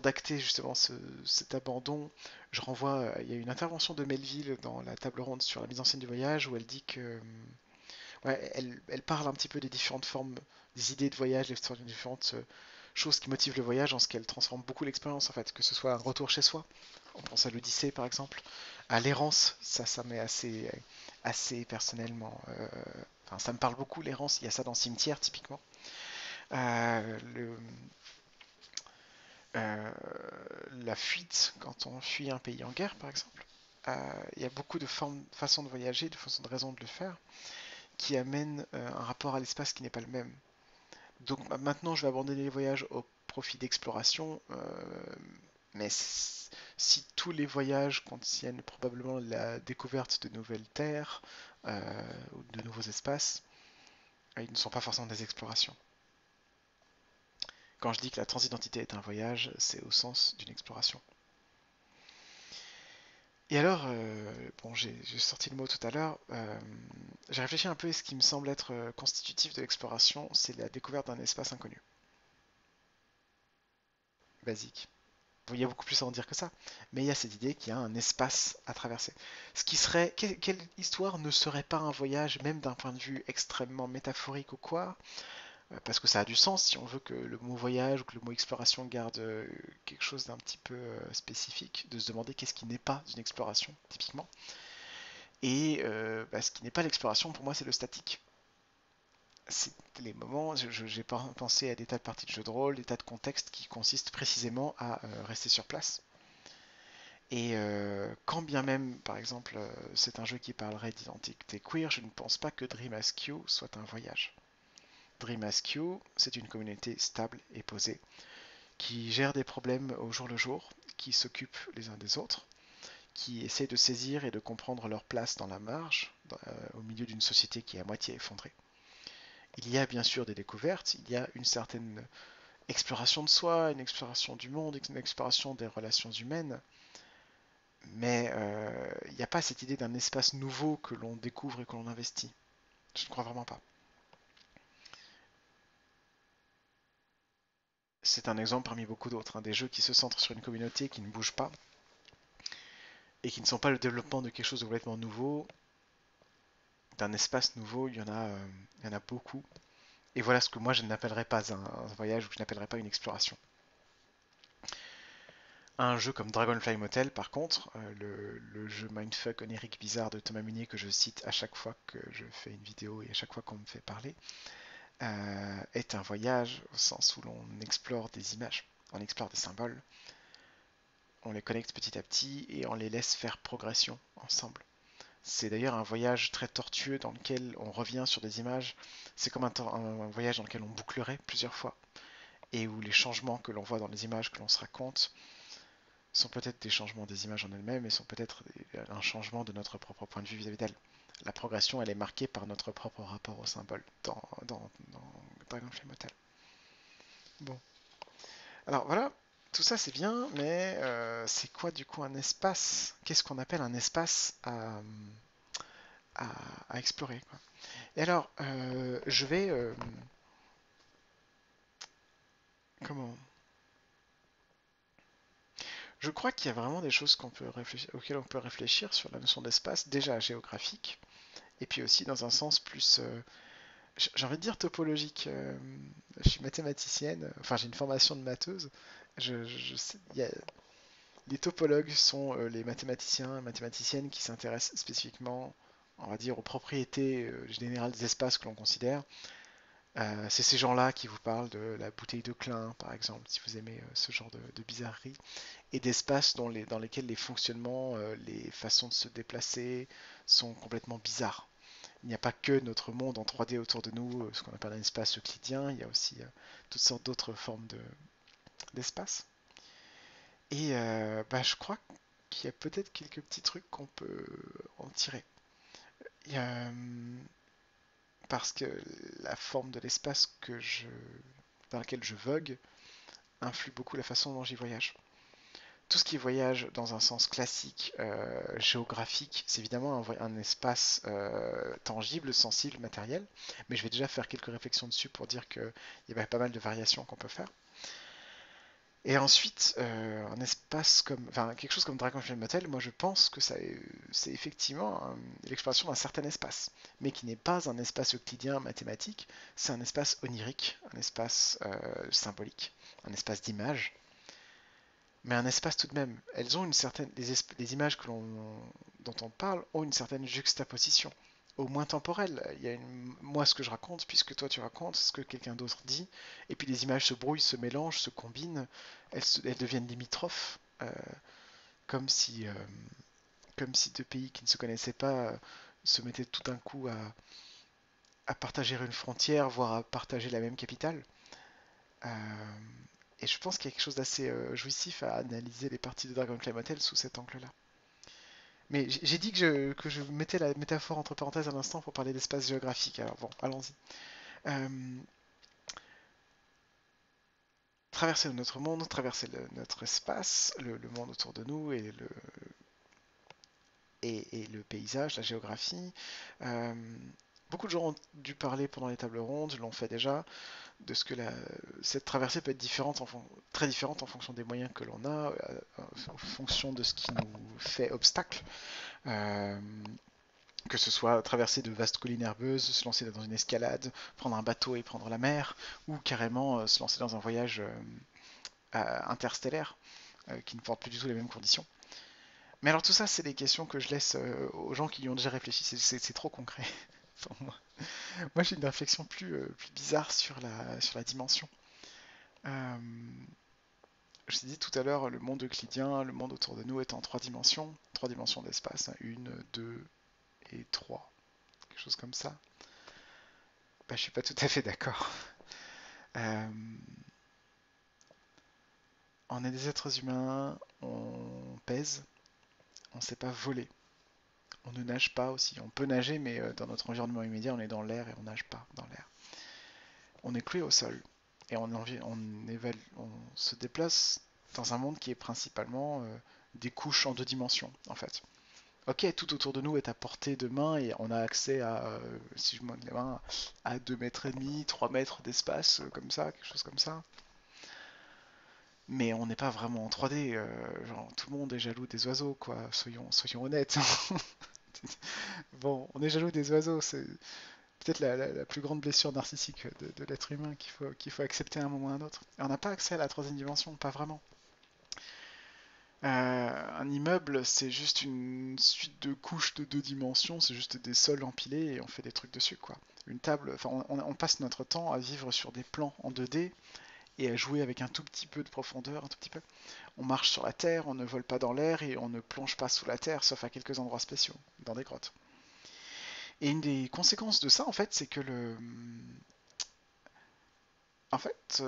d'acter justement cet abandon, je renvoie. Il y a une intervention de Melville dans la table ronde sur la mise en scène du voyage où elle dit que ouais, elle parle un petit peu des différentes formes, des idées de voyage, des différentes choses qui motivent le voyage en ce qu'elle transforme beaucoup l'expérience en fait, que ce soit un retour chez soi. On pense à l'Odyssée par exemple, à l'errance, ça m'est assez personnellement. Enfin, ça me parle beaucoup l'errance, il y a ça dans Cimetière typiquement. Le, euh, la fuite, quand on fuit un pays en guerre par exemple. Il y a beaucoup de façons de voyager, de façons de raisons de le faire, qui amènent un rapport à l'espace qui n'est pas le même. Donc maintenant, je vais abandonner les voyages au profit d'exploration, mais si tous les voyages contiennent probablement la découverte de nouvelles terres ou de nouveaux espaces, ils ne sont pas forcément des explorations. Quand je dis que la transidentité est un voyage, c'est au sens d'une exploration. Et alors, bon, j'ai sorti le mot tout à l'heure, j'ai réfléchi un peu à ce qui me semble être constitutif de l'exploration, c'est la découverte d'un espace inconnu, basique. Il y a beaucoup plus à en dire que ça, mais il y a cette idée qu'il y a un espace à traverser. Ce qui serait, quelle histoire ne serait pas un voyage, même d'un point de vue extrêmement métaphorique ou quoi, parce que ça a du sens si on veut que le mot voyage ou que le mot exploration garde quelque chose d'un petit peu spécifique, de se demander qu'est-ce qui n'est pas une exploration, typiquement. Et ce qui n'est pas l'exploration, pour moi, c'est le statique. C'est les moments, j'ai pensé à des tas de parties de jeux de rôle, des tas de contextes qui consistent précisément à rester sur place. Et quand bien même, par exemple, c'est un jeu qui parlerait d'identité queer, je ne pense pas que Dream Askew soit un voyage. Dream Askew, c'est une communauté stable et posée, qui gère des problèmes au jour le jour, qui s'occupent les uns des autres, qui essaient de saisir et de comprendre leur place dans la marge, au milieu d'une société qui est à moitié effondrée. Il y a bien sûr des découvertes, il y a une certaine exploration de soi, une exploration du monde, une exploration des relations humaines, mais il n'y a pas cette idée d'un espace nouveau que l'on découvre et que l'on investit. Je ne crois vraiment pas. C'est un exemple parmi beaucoup d'autres, hein, des jeux qui se centrent sur une communauté qui ne bouge pas et qui ne sont pas le développement de quelque chose de complètement nouveau, d'un espace nouveau, il y en a beaucoup. Et voilà ce que moi je n'appellerais pas un voyage ou que je n'appellerais pas une exploration. Un jeu comme Dragonfly Motel, par contre, le jeu mindfuck onirique bizarre de Thomas Munier que je cite à chaque fois que je fais une vidéo et à chaque fois qu'on me fait parler, est un voyage au sens où l'on explore des images, on explore des symboles, on les connecte petit à petit et on les laisse faire progression ensemble. C'est d'ailleurs un voyage très tortueux dans lequel on revient sur des images. C'est comme un voyage dans lequel on bouclerait plusieurs fois et où les changements que l'on voit dans les images que l'on se raconte sont peut-être des changements des images en elles-mêmes et sont peut-être un changement de notre propre point de vue vis-à-vis d'elles. La progression, elle est marquée par notre propre rapport au symbole dans Dragonfly Motel. Bon, alors voilà, tout ça c'est bien, mais c'est quoi du coup un espace? Qu'est-ce qu'on appelle un espace à, à explorer, quoi. Et alors, je vais... comment? Je crois qu'il y a vraiment des choses auxquelles on peut réfléchir sur la notion d'espace, déjà géographique, et puis aussi dans un sens plus, j'ai envie de dire topologique. Je suis mathématicienne, enfin j'ai une formation de matheuse. Les topologues sont les mathématiciens, mathématiciennes qui s'intéressent spécifiquement, on va dire, aux propriétés générales des espaces que l'on considère. C'est ces gens-là qui vous parlent de la bouteille de Klein, par exemple, si vous aimez ce genre de bizarrerie, et d'espaces dans lesquels les fonctionnements, les façons de se déplacer sont complètement bizarres. Il n'y a pas que notre monde en 3D autour de nous, ce qu'on appelle un espace euclidien, il y a aussi toutes sortes d'autres formes d'espace. Et je crois qu'il y a peut-être quelques petits trucs qu'on peut en tirer. Il y a, parce que la forme de l'espace dans lequel je vogue influe beaucoup la façon dont j'y voyage. Tout ce qui voyage dans un sens classique, géographique, c'est évidemment un espace tangible, sensible, matériel, mais je vais déjà faire quelques réflexions dessus pour dire qu'il y a pas mal de variations qu'on peut faire. Et ensuite, un espace enfin, quelque chose comme Dragonfly Motel, moi je pense que c'est effectivement l'exploration d'un certain espace, mais qui n'est pas un espace euclidien mathématique, c'est un espace onirique, un espace symbolique, un espace d'image, mais un espace tout de même. Elles ont une certaine, les images dont on parle ont une certaine juxtaposition, au moins temporelle. Moi, ce que je raconte, puisque toi tu racontes, ce que quelqu'un d'autre dit, et puis les images se brouillent, se mélangent, se combinent, elles deviennent limitrophes, comme si deux pays qui ne se connaissaient pas se mettaient tout d'un coup à partager une frontière, voire à partager la même capitale. Euh, et je pense qu'il y a quelque chose d'assez jouissif à analyser les parties de Dragon Clan Motel sous cet angle-là. Mais j'ai dit que je mettais la métaphore entre parenthèses à l'instant pour parler d'espace géographique. Alors bon, allons-y. Euh, Traverser notre monde, traverser notre espace, le monde autour de nous et le paysage, la géographie. Euh, Beaucoup de gens ont dû parler pendant les tables rondes, l'ont fait déjà, de ce que cette traversée peut être très différente en fonction des moyens que l'on a, en fonction de ce qui nous fait obstacle. Euh, que ce soit traverser de vastes collines herbeuses, se lancer dans une escalade, prendre un bateau et prendre la mer, ou carrément se lancer dans un voyage interstellaire qui ne porte plus du tout les mêmes conditions. Mais alors tout ça, c'est des questions que je laisse aux gens qui y ont déjà réfléchi. C'est trop concret pour moi. Moi, j'ai une réflexion plus bizarre sur la dimension. Euh, je t'ai dit tout à l'heure, le monde euclidien, le monde autour de nous est en trois dimensions d'espace, hein, une, deux et trois, quelque chose comme ça. Bah, je suis pas tout à fait d'accord. Euh, on est des êtres humains, on pèse, on ne sait pas voler. On ne nage pas aussi. On peut nager, mais dans notre environnement immédiat, on est dans l'air et on nage pas dans l'air. On est cloué au sol et on se déplace dans un monde qui est principalement des couches en deux dimensions, en fait. Ok, tout autour de nous est à portée de main et on a accès à, si je monte les mains, à 2 mètres et demi, 3 mètres d'espace, comme ça, quelque chose comme ça. Mais on n'est pas vraiment en 3D, genre tout le monde est jaloux des oiseaux, quoi, soyons honnêtes. Bon, on est jaloux des oiseaux, c'est peut-être la plus grande blessure narcissique de l'être humain qu'il faut accepter à un moment ou à un autre. Et on n'a pas accès à la troisième dimension, pas vraiment. Un immeuble, c'est juste une suite de couches de deux dimensions, c'est juste des sols empilés et on fait des trucs dessus, quoi. Une table, enfin, on passe notre temps à vivre sur des plans en 2D et à jouer avec un tout petit peu de profondeur, un tout petit peu. On marche sur la terre, on ne vole pas dans l'air et on ne plonge pas sous la terre, sauf à quelques endroits spéciaux, dans des grottes. Et une des conséquences de ça, en fait, c'est que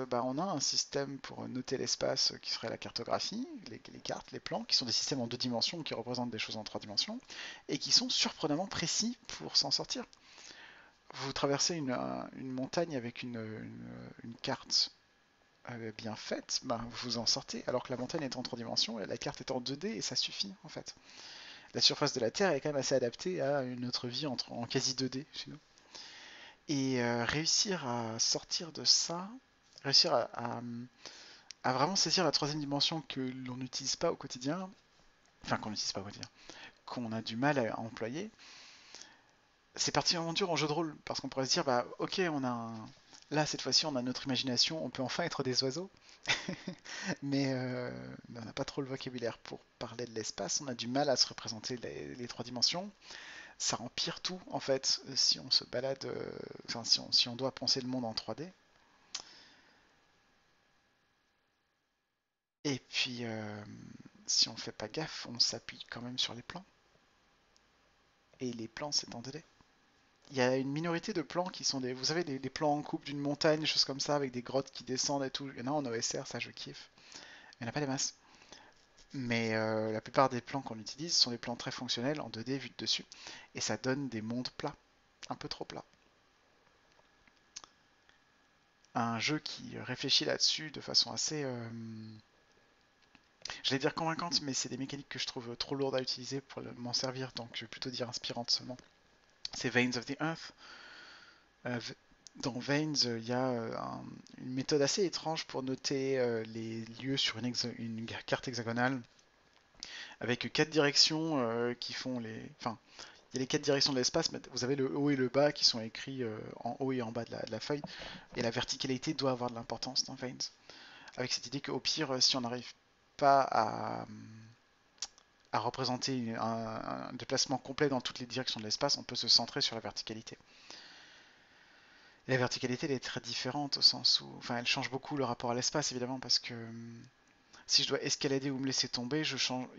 bah, on a un système pour noter l'espace qui serait la cartographie, les cartes, les plans, qui sont des systèmes en deux dimensions qui représentent des choses en trois dimensions, et qui sont surprenamment précis pour s'en sortir. Vous traversez une montagne avec une carte bien faite, bah, vous en sortez, alors que la montagne est en trois dimensions et la carte est en 2D et ça suffit en fait. La surface de la Terre est quand même assez adaptée à une autre vie en quasi 2D chez nous. Et réussir à sortir de ça, réussir à vraiment saisir la troisième dimension que l'on n'utilise pas au quotidien, enfin qu'on n'utilise pas au quotidien, qu'on a du mal à employer, c'est particulièrement dur en jeu de rôle, parce qu'on pourrait se dire, bah ok, là cette fois-ci on a notre imagination, on peut enfin être des oiseaux, mais on n'a pas trop le vocabulaire pour parler de l'espace, on a du mal à se représenter les trois dimensions, ça empire tout en fait si on se balade, enfin si on doit penser le monde en 3D. Et puis si on fait pas gaffe, on s'appuie quand même sur les plans. Et les plans c'est en 2D. Il y a une minorité de plans qui sont vous savez, des plans en coupe d'une montagne, des choses comme ça, avec des grottes qui descendent et tout. Il y en a en OSR, ça je kiffe. Il n'y en a pas des masses. Mais la plupart des plans qu'on utilise sont des plans très fonctionnels en 2D vus de dessus. Et ça donne des mondes plats, un peu trop plats. Un jeu qui réfléchit là-dessus de façon assez, j'allais dire convaincante, mais c'est des mécaniques que je trouve trop lourdes à utiliser pour m'en servir, donc je vais plutôt dire inspirantes seulement. C'est Veins of the Earth. Euh, Dans Veins, il y a une méthode assez étrange pour noter les lieux sur une carte hexagonale avec quatre directions qui font les. Enfin, il y a les quatre directions de l'espace, mais vous avez le haut et le bas qui sont écrits en haut et en bas de la feuille. Et la verticalité doit avoir de l'importance dans Veins. Avec cette idée qu'au pire, si on n'arrive pas à représenter un déplacement complet dans toutes les directions de l'espace, on peut se centrer sur la verticalité. Et la verticalité, elle est très différente au sens où, enfin, elle change beaucoup le rapport à l'espace évidemment parce que si je dois escalader ou me laisser tomber,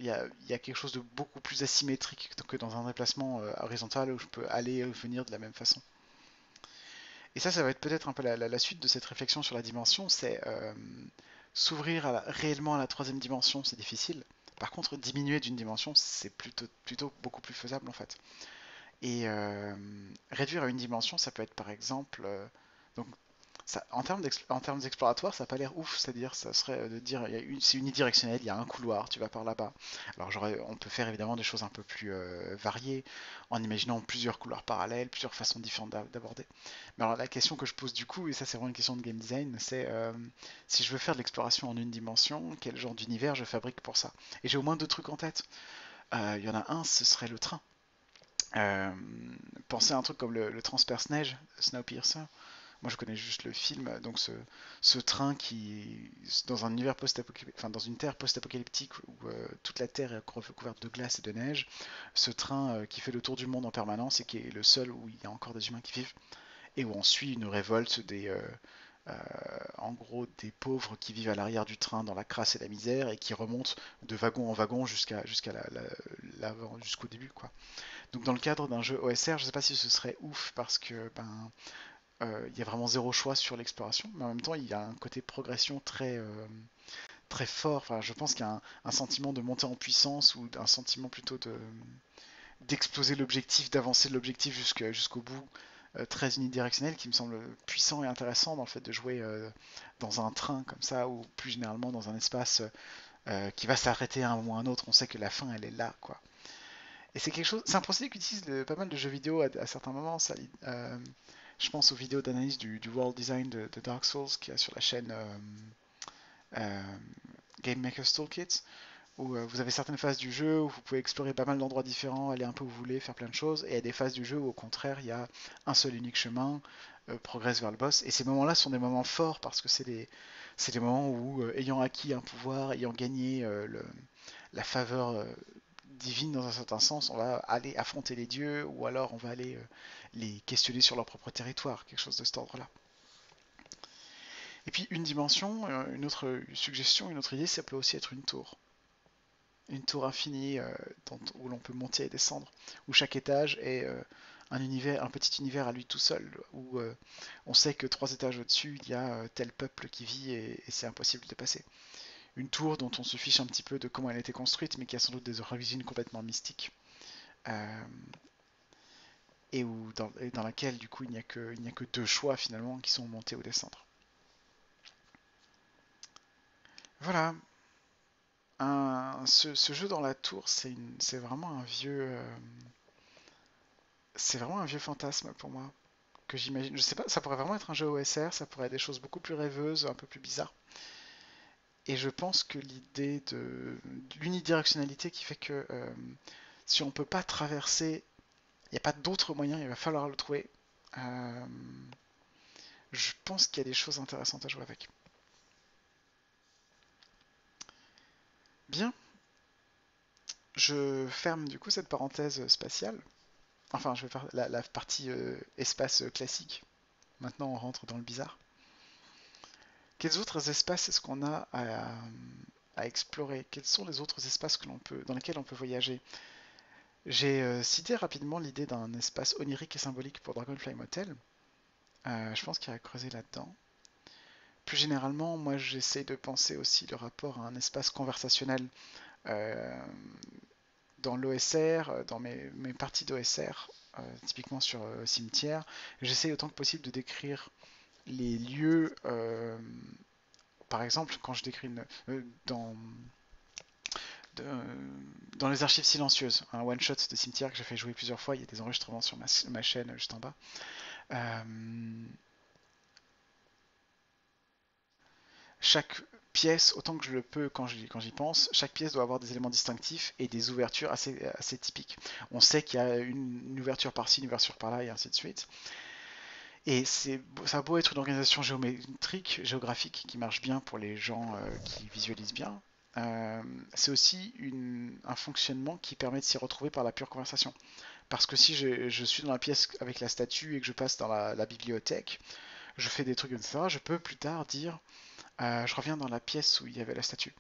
il y a quelque chose de beaucoup plus asymétrique que dans un déplacement horizontal où je peux aller et venir de la même façon. Et ça va être peut-être un peu la suite de cette réflexion sur la dimension, c'est s'ouvrir réellement à la troisième dimension, c'est difficile. Par contre, diminuer d'une dimension, c'est plutôt beaucoup plus faisable en fait. Et réduire à une dimension, ça peut être par exemple, donc ça, en termes exploratoire, ça n'a pas l'air ouf, c'est-à-dire ça serait de dire c'est unidirectionnel, il y a un couloir, tu vas par là-bas. Alors on peut faire évidemment des choses un peu plus variées en imaginant plusieurs couloirs parallèles, plusieurs façons différentes d'aborder. Mais alors la question que je pose du coup, et ça c'est vraiment une question de game design, c'est si je veux faire de l'exploration en une dimension, quel genre d'univers je fabrique pour ça? Et j'ai au moins deux trucs en tête. Il y en a un, ce serait le train. Euh, Pensez à un truc comme le transperce-neige, Snowpiercer. moi je connais juste le film, donc ce train qui, dans un univers post-apocalyptique, enfin dans une terre post-apocalyptique où toute la terre est recouverte de glace et de neige, ce train qui fait le tour du monde en permanence et qui est le seul où il y a encore des humains qui vivent, et où on suit une révolte euh, en gros des pauvres qui vivent à l'arrière du train dans la crasse et la misère et qui remontent de wagon en wagon jusqu'au début quoi. Donc dans le cadre d'un jeu OSR, je sais pas si ce serait ouf parce que il y a vraiment zéro choix sur l'exploration, mais en même temps il y a un côté progression très fort. Enfin, je pense qu'il y a un sentiment de monter en puissance ou un sentiment plutôt d'exploser l'objectif, d'avancer l'objectif jusqu'au bout, très unidirectionnel, qui me semble puissant et intéressant dans le fait de jouer dans un train comme ça, ou plus généralement dans un espace qui va s'arrêter à un moment ou à un autre. On sait que la fin, elle est là, quoi. Et c'est quelque chose, c'est un procédé qu'utilisent pas mal de jeux vidéo à certains moments. Je pense aux vidéos d'analyse du world design de Dark Souls qu'il y a sur la chaîne euh, Game Maker's Toolkit, où vous avez certaines phases du jeu où vous pouvez explorer pas mal d'endroits différents, aller un peu où vous voulez, faire plein de choses, et il y a des phases du jeu où au contraire il y a un seul unique chemin, progresse vers le boss, et ces moments-là sont des moments forts parce que c'est des moments où, ayant acquis un pouvoir, ayant gagné la faveur divine dans un certain sens, on va aller affronter les dieux, ou alors on va aller les questionner sur leur propre territoire, quelque chose de cet ordre-là. Et puis une dimension, une autre suggestion, une autre idée, ça peut aussi être une tour infinie où l'on peut monter et descendre, où chaque étage est un petit univers à lui tout seul, où on sait que 3 étages au-dessus, il y a tel peuple qui vit et c'est impossible de passer. Une tour dont on se fiche un petit peu de comment elle a été construite, mais qui a sans doute des origines complètement mystiques, euh, et dans laquelle du coup il n'y a que deux choix finalement qui sont monter ou descendre. Voilà, ce jeu dans la tour, c'est vraiment c'est vraiment un vieux fantasme pour moi que j'imagine. Je sais pas, ça pourrait vraiment être un jeu OSR, ça pourrait être des choses beaucoup plus rêveuses, un peu plus bizarres. Et je pense que l'idée de l'unidirectionnalité qui fait que si on peut pas traverser, il n'y a pas d'autre moyen, il va falloir le trouver. Euh, je pense qu'il y a des choses intéressantes à jouer avec. Bien, je ferme du coup cette parenthèse spatiale. Enfin, je vais faire la partie espace classique. Maintenant, on rentre dans le bizarre. Quels autres espaces est-ce qu'on a à explorer? Quels sont les autres espaces dans lesquels on peut voyager? J'ai cité rapidement l'idée d'un espace onirique et symbolique pour Dragonfly Motel. Je pense qu'il y a à creuser là-dedans. Plus généralement, moi j'essaie de penser aussi le rapport à un espace conversationnel euh, dans l'OSR, dans mes parties d'OSR, typiquement sur Cimetière. J'essaie autant que possible de décrire les lieux, par exemple, quand je décris de- dans les archives silencieuses, un one-shot de Cimetière que j'ai fait jouer plusieurs fois, il y a des enregistrements sur ma chaîne juste en bas. Euh, Chaque pièce, autant que je le peux quand j'y pense, chaque pièce doit avoir des éléments distinctifs et des ouvertures assez typiques. On sait qu'il y a une ouverture par-ci, une ouverture par-là, et ainsi de suite. Et ça a beau être une organisation géométrique, géographique, qui marche bien pour les gens qui visualisent bien, euh, c'est aussi un fonctionnement qui permet de s'y retrouver par la pure conversation. Parce que si je suis dans la pièce avec la statue et que je passe dans la bibliothèque, je fais des trucs, etc., je peux plus tard dire je reviens dans la pièce où il y avait la statue.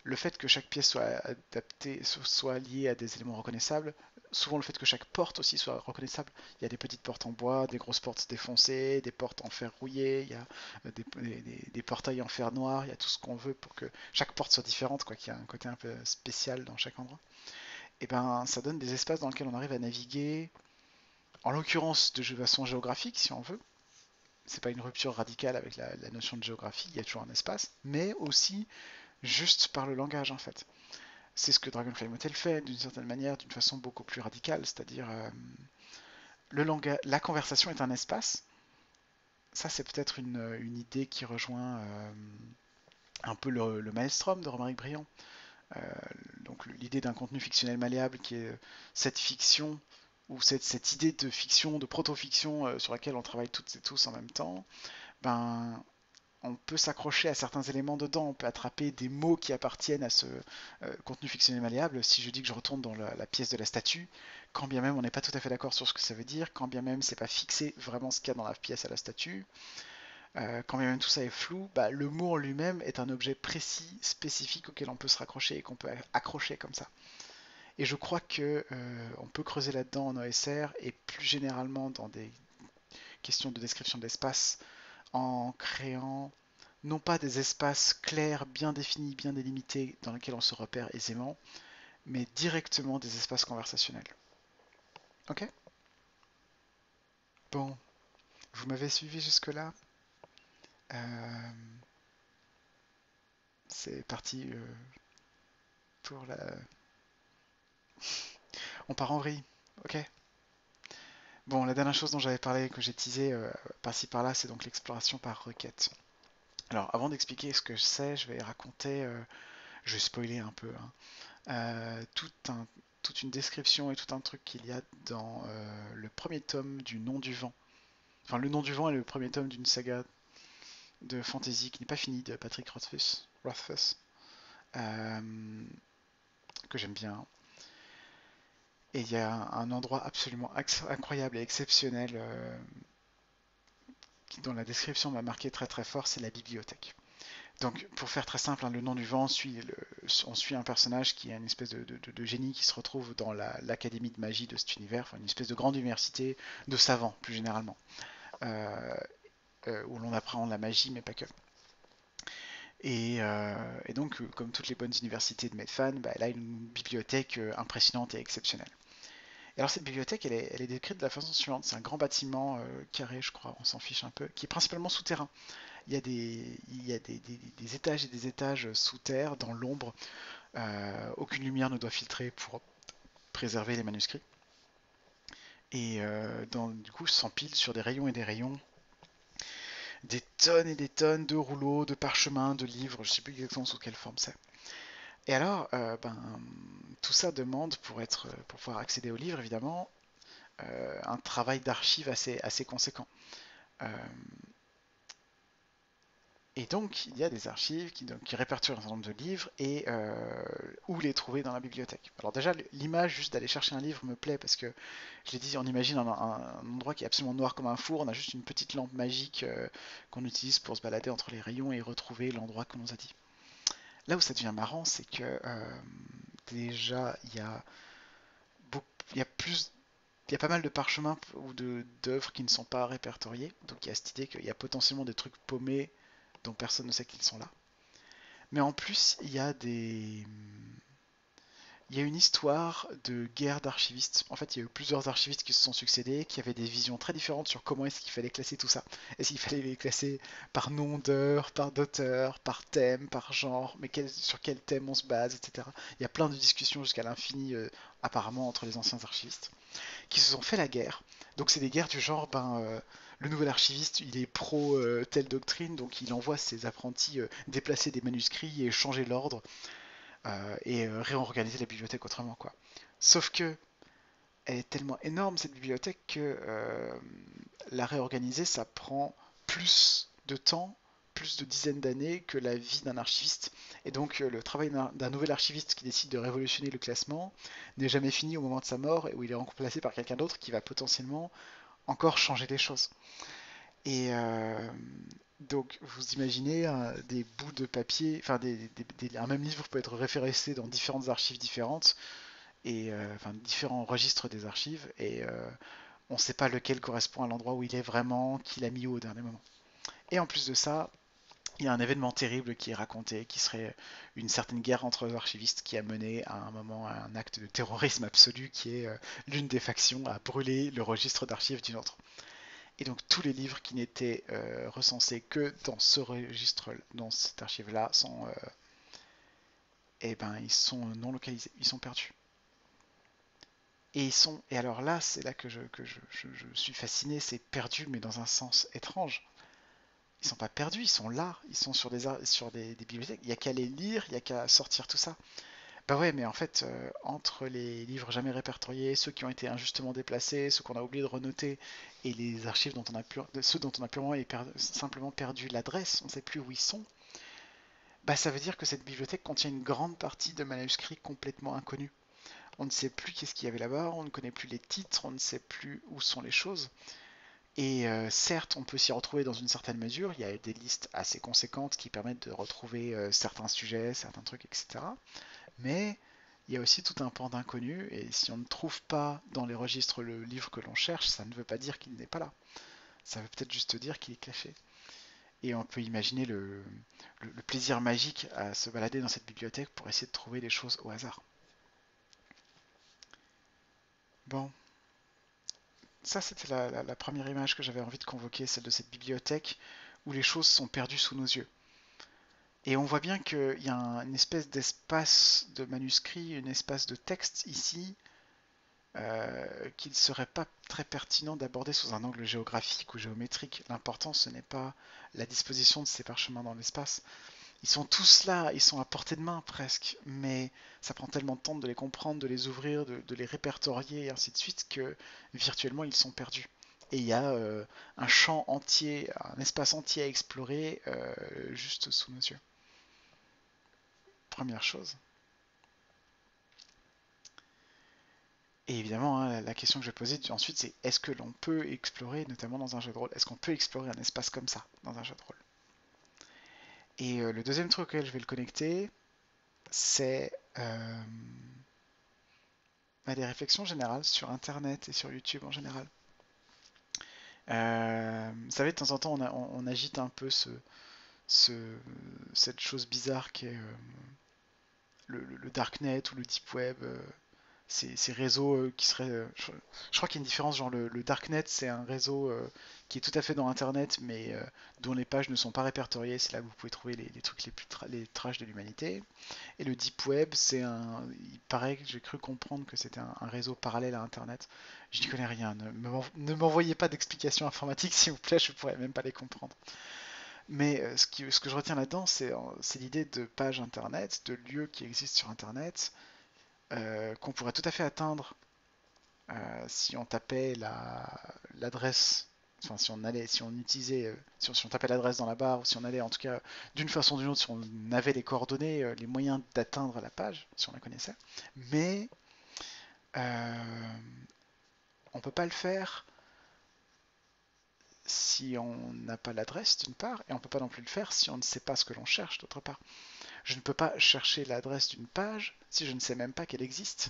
Le fait que chaque pièce soit adaptée, soit liée à des éléments reconnaissables, souvent le fait que chaque porte aussi soit reconnaissable. Il y a des petites portes en bois, des grosses portes défoncées, des portes en fer rouillé, il y a des portails en fer noir, il y a tout ce qu'on veut pour que chaque porte soit différente, quoi, qu'il y a un côté un peu spécial dans chaque endroit. Et ben ça donne des espaces dans lesquels on arrive à naviguer, en l'occurrence de façon géographique si on veut. C'est pas une rupture radicale avec la notion de géographie, il y a toujours un espace, mais aussi juste par le langage en fait. C'est ce que Dragonfly Motel fait d'une certaine manière, d'une façon beaucoup plus radicale, c'est-à-dire la conversation est un espace. Ça, c'est peut-être une idée qui rejoint un peu le Maelstrom de Romaric Briand. Euh, donc l'idée d'un contenu fictionnel malléable qui est cette fiction ou cette idée de fiction, de proto-fiction sur laquelle on travaille toutes et tous en même temps, ben, on peut s'accrocher à certains éléments dedans, on peut attraper des mots qui appartiennent à ce contenu fictionnel malléable. Si je dis que je retourne dans la pièce de la statue, quand bien même on n'est pas tout à fait d'accord sur ce que ça veut dire, quand bien même c'est pas fixé vraiment ce qu'il y a dans la pièce à la statue, quand bien même tout ça est flou, bah, le mot en lui-même est un objet précis, spécifique auquel on peut se raccrocher et qu'on peut accrocher comme ça. Et je crois que on peut creuser là-dedans en OSR et plus généralement dans des questions de description de l'espace en créant non pas des espaces clairs, bien définis, bien délimités dans lesquels on se repère aisément, mais directement des espaces conversationnels. Ok? Bon, vous m'avez suivi jusque-là. Euh, c'est parti pour la... On part en vrille. Ok? Bon, la dernière chose dont j'avais parlé, que j'ai teasé par-ci par-là, c'est donc l'exploration par requête. Alors, avant d'expliquer ce que je sais, je vais raconter, je vais spoiler un peu, hein, toute une description et tout un truc qu'il y a dans le premier tome du Nom du Vent. Enfin, le Nom du Vent est le premier tome d'une saga de fantasy qui n'est pas finie de Patrick Rothfuss, euh, que j'aime bien. Et il y a un endroit absolument incroyable et exceptionnel dont la description m'a marqué très très fort, c'est la bibliothèque. Donc, pour faire très simple, hein, le Nom du Vent, on suit un personnage qui est une espèce de génie qui se retrouve dans l'académie de magie de cet univers, enfin une espèce de grande université de savants, plus généralement, euh, où l'on apprend la magie, mais pas que. Et donc, comme toutes les bonnes universités de Medfan, bah, elle a une bibliothèque impressionnante et exceptionnelle. Et alors, cette bibliothèque, elle est décrite de la façon suivante. C'est un grand bâtiment carré, je crois, on s'en fiche un peu, qui est principalement souterrain. Il y a des étages et des étages sous terre, dans l'ombre. Aucune lumière ne doit filtrer pour préserver les manuscrits. Et du coup, s'empilent sur des rayons et des rayons des tonnes et des tonnes de rouleaux, de parchemins, de livres, je ne sais plus exactement sous quelle forme c'est. Et alors, tout ça demande, pour pouvoir accéder aux livres, évidemment, un travail d'archives assez conséquent. Euh, Et donc, il y a des archives qui répertorient un certain nombre de livres et où les trouver dans la bibliothèque. Alors déjà, l'image juste d'aller chercher un livre me plaît parce que, je l'ai dit, on imagine un endroit qui est absolument noir comme un four, on a juste une petite lampe magique qu'on utilise pour se balader entre les rayons et retrouver l'endroit qu'on nous a dit. Là où ça devient marrant, c'est que déjà, il y a plus... Il y a pas mal de parchemins ou d'œuvres qui ne sont pas répertoriées, donc il y a cette idée qu'il y a potentiellement des trucs paumés dont personne ne sait qu'ils sont là. Mais en plus, il y a une histoire de guerre d'archivistes. En fait, il y a eu plusieurs archivistes qui se sont succédés, qui avaient des visions très différentes sur comment est-ce qu'il fallait classer tout ça. Est-ce qu'il fallait les classer par nom d'heure, par d'auteur, par thème, par genre, mais sur quel thème on se base, etc. Il y a plein de discussions jusqu'à l'infini, apparemment, entre les anciens archivistes, qui se sont fait la guerre. Donc c'est des guerres du genre, le nouvel archiviste, il est pro telle doctrine, donc il envoie ses apprentis déplacer des manuscrits et changer l'ordre et réorganiser la bibliothèque autrement, quoi. Sauf que elle est tellement énorme cette bibliothèque que la réorganiser, ça prend plus de temps, plus de dizaines d'années que la vie d'un archiviste. Et donc le travail d'un nouvel archiviste qui décide de révolutionner le classement n'est jamais fini au moment de sa mort, où il est remplacé par quelqu'un d'autre qui va potentiellement encore changer les choses. Et donc, vous imaginez des bouts de papier, enfin, un même livre peut être référencé dans différentes archives différentes, et enfin, différents registres des archives, et on ne sait pas lequel correspond à l'endroit où il est vraiment, qui l'a mis au dernier moment. Et en plus de ça, il y a un événement terrible qui est raconté, qui serait une certaine guerre entre archivistes qui a mené à un moment à un acte de terrorisme absolu, qui est l'une des factions à brûler le registre d'archives d'une autre. Et donc tous les livres qui n'étaient recensés que dans ce registre, dans cette archive-là, ils sont non localisés, ils sont perdus. Et alors là, c'est là que je suis fasciné, c'est perdu, mais dans un sens étrange. Ils sont pas perdus, ils sont là, ils sont sur des bibliothèques. Il n'y a qu'à les lire, il n'y a qu'à sortir tout ça. Bah ouais, mais en fait, entre les livres jamais répertoriés, ceux qui ont été injustement déplacés, ceux qu'on a oublié de renoter, et les archives dont on a ceux dont on a purement simplement perdu l'adresse, on ne sait plus où ils sont, bah ça veut dire que cette bibliothèque contient une grande partie de manuscrits complètement inconnus. On ne sait plus qu'est-ce qu'il y avait là-bas, on ne connaît plus les titres, on ne sait plus où sont les choses. Et certes, on peut s'y retrouver dans une certaine mesure, il y a des listes assez conséquentes qui permettent de retrouver certains sujets, certains trucs, etc. Mais il y a aussi tout un pan d'inconnu, et si on ne trouve pas dans les registres le livre que l'on cherche, ça ne veut pas dire qu'il n'est pas là. Ça veut peut-être juste dire qu'il est caché. Et on peut imaginer le plaisir magique à se balader dans cette bibliothèque pour essayer de trouver des choses au hasard. Bon, ça c'était la première image que j'avais envie de convoquer, celle de cette bibliothèque où les choses sont perdues sous nos yeux. Et on voit bien qu'il y a une espèce d'espace de manuscrit, une espace de texte ici, qu'il ne serait pas très pertinent d'aborder sous un angle géographique ou géométrique. L'important, ce n'est pas la disposition de ces parchemins dans l'espace. Ils sont tous là, ils sont à portée de main presque, mais ça prend tellement de temps de les comprendre, de les ouvrir, de les répertorier et ainsi de suite que virtuellement ils sont perdus. Et il y a un champ entier, un espace entier à explorer juste sous nos yeux. Première chose. Et évidemment, hein, la question que je vais poser ensuite, c'est est-ce que l'on peut explorer, notamment dans un jeu de rôle, est-ce qu'on peut explorer un espace comme ça dans un jeu de rôle? Et le deuxième truc auquel je vais le connecter, c'est des réflexions générales sur Internet et sur YouTube en général. Vous savez, de temps en temps, on agite un peu ce- cette chose bizarre qui est le Darknet ou le Deep Web, ces réseaux qui seraient. Je crois qu'il y a une différence, genre le Darknet, c'est un réseau qui est tout à fait dans Internet, mais dont les pages ne sont pas répertoriées. C'est là que vous pouvez trouver les trucs les plus les trash de l'humanité. Et le Deep Web, c'est un. Il paraît que j'ai cru comprendre que c'était un réseau parallèle à Internet. Je n'y connais rien. Ne m'envoyez pas d'explications informatiques, s'il vous plaît, je ne pourrais même pas les comprendre. Mais ce que je retiens là-dedans, c'est l'idée de pages Internet, de lieux qui existent sur Internet, qu'on pourrait tout à fait atteindre si on tapait l'adresse, enfin si on utilisait, si on tapait l'adresse dans la barre, ou si on allait en tout cas d'une façon ou d'une autre, si on avait les coordonnées, les moyens d'atteindre la page, si on la connaissait. Mais euh, on ne peut pas le faire si on n'a pas l'adresse d'une part, et on ne peut pas non plus le faire si on ne sait pas ce que l'on cherche d'autre part. Je ne peux pas chercher l'adresse d'une page si je ne sais même pas qu'elle existe,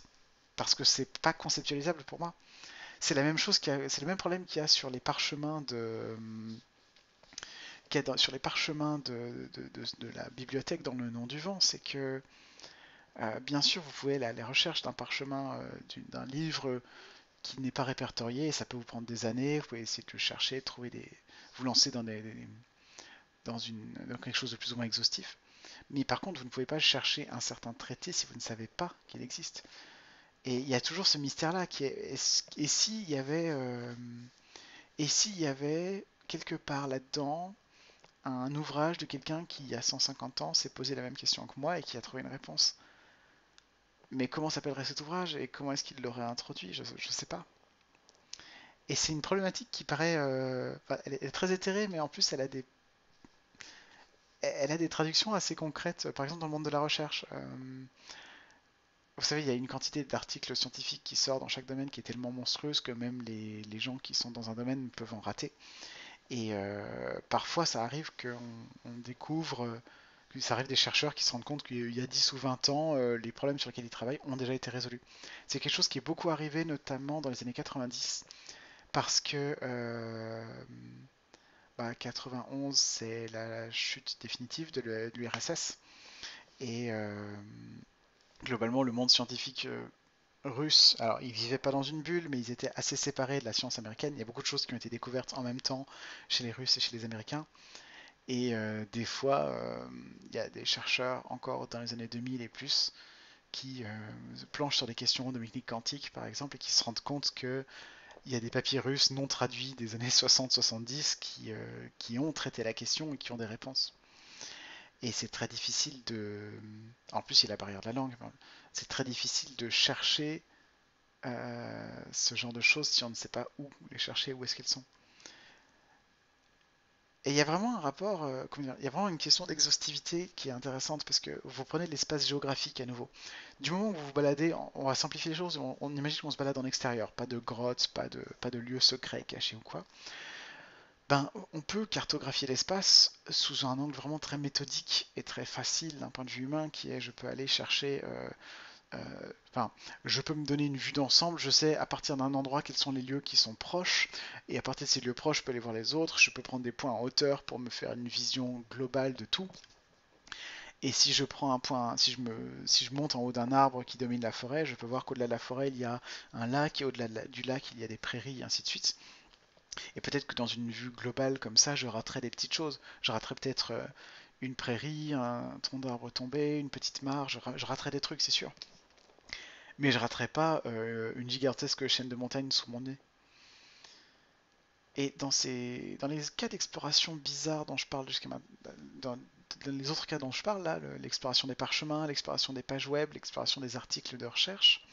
parce que c'est pas conceptualisable pour moi. C'est la même chose c'est le même problème qu'il y a sur les parchemins sur les parchemins de la bibliothèque dans le nom du vent, c'est que bien sûr vous pouvez aller à la recherche d'un parchemin, d'un livre qui n'est pas répertorié, et ça peut vous prendre des années, vous pouvez essayer de le chercher, vous lancer dans quelque chose de plus ou moins exhaustif. Mais par contre, vous ne pouvez pas chercher un certain traité si vous ne savez pas qu'il existe. Et il y a toujours ce mystère-là qui est et s'il y avait quelque part là-dedans un ouvrage de quelqu'un qui, il y a 150 ans, s'est posé la même question que moi et qui a trouvé une réponse. Mais comment s'appellerait cet ouvrage et comment est-ce qu'il l'aurait introduit? Je ne sais pas. Et c'est une problématique qui paraît, enfin, elle est très éthérée, mais en plus elle a des traductions assez concrètes. Par exemple, dans le monde de la recherche, vous savez, il y a une quantité d'articles scientifiques qui sortent dans chaque domaine qui est tellement monstrueuse que même les gens qui sont dans un domaine peuvent en rater. Et parfois, ça arrive qu'on découvre, que ça arrive des chercheurs qui se rendent compte qu'il y a 10 ou 20 ans, les problèmes sur lesquels ils travaillent ont déjà été résolus. C'est quelque chose qui est beaucoup arrivé, notamment dans les années 90, parce que 91, c'est la chute définitive de l'URSS. Et globalement, le monde scientifique russe, alors ils vivaient pas dans une bulle, mais ils étaient assez séparés de la science américaine. Il y a beaucoup de choses qui ont été découvertes en même temps chez les Russes et chez les Américains. Et des fois, il y a des chercheurs, encore dans les années 2000 et plus, qui planchent sur des questions de mécanique quantique, par exemple, et qui se rendent compte qu'il y a des papiers russes non traduits des années 60-70 qui ont traité la question et qui ont des réponses. Et c'est très difficile de... En plus, il y a la barrière de la langue. C'est très difficile de chercher ce genre de choses si on ne sait pas où les chercher, où est-ce qu'elles sont. Et il y a vraiment un rapport, comment dire, il y a vraiment une question d'exhaustivité qui est intéressante parce que vous prenez l'espace géographique à nouveau. Du moment où vous vous baladez, on va simplifier les choses, on imagine qu'on se balade en extérieur, pas de grottes, pas de lieux secrets cachés ou quoi. Ben, on peut cartographier l'espace sous un angle vraiment très méthodique et très facile d'un point de vue humain, qui est je peux aller chercher enfin, je peux me donner une vue d'ensemble, je sais à partir d'un endroit quels sont les lieux qui sont proches, et à partir de ces lieux proches, je peux aller voir les autres, je peux prendre des points en hauteur pour me faire une vision globale de tout. Et si je prends un point, si je monte en haut d'un arbre qui domine la forêt, je peux voir qu'au-delà de la forêt, il y a un lac, et au-delà du lac, il y a des prairies, et ainsi de suite. Et peut-être que dans une vue globale comme ça, je raterai des petites choses. Je raterai peut-être une prairie, un tronc d'arbre tombé, une petite mare, je raterai des trucs, c'est sûr. Mais je raterai pas une gigantesque chaîne de montagnes sous mon nez. Et dans les cas d'exploration bizarre dont je parle jusqu'à maintenant, dans, dans les autres cas dont je parle, là, l'exploration des parchemins, l'exploration des pages web, l'exploration des articles de recherche,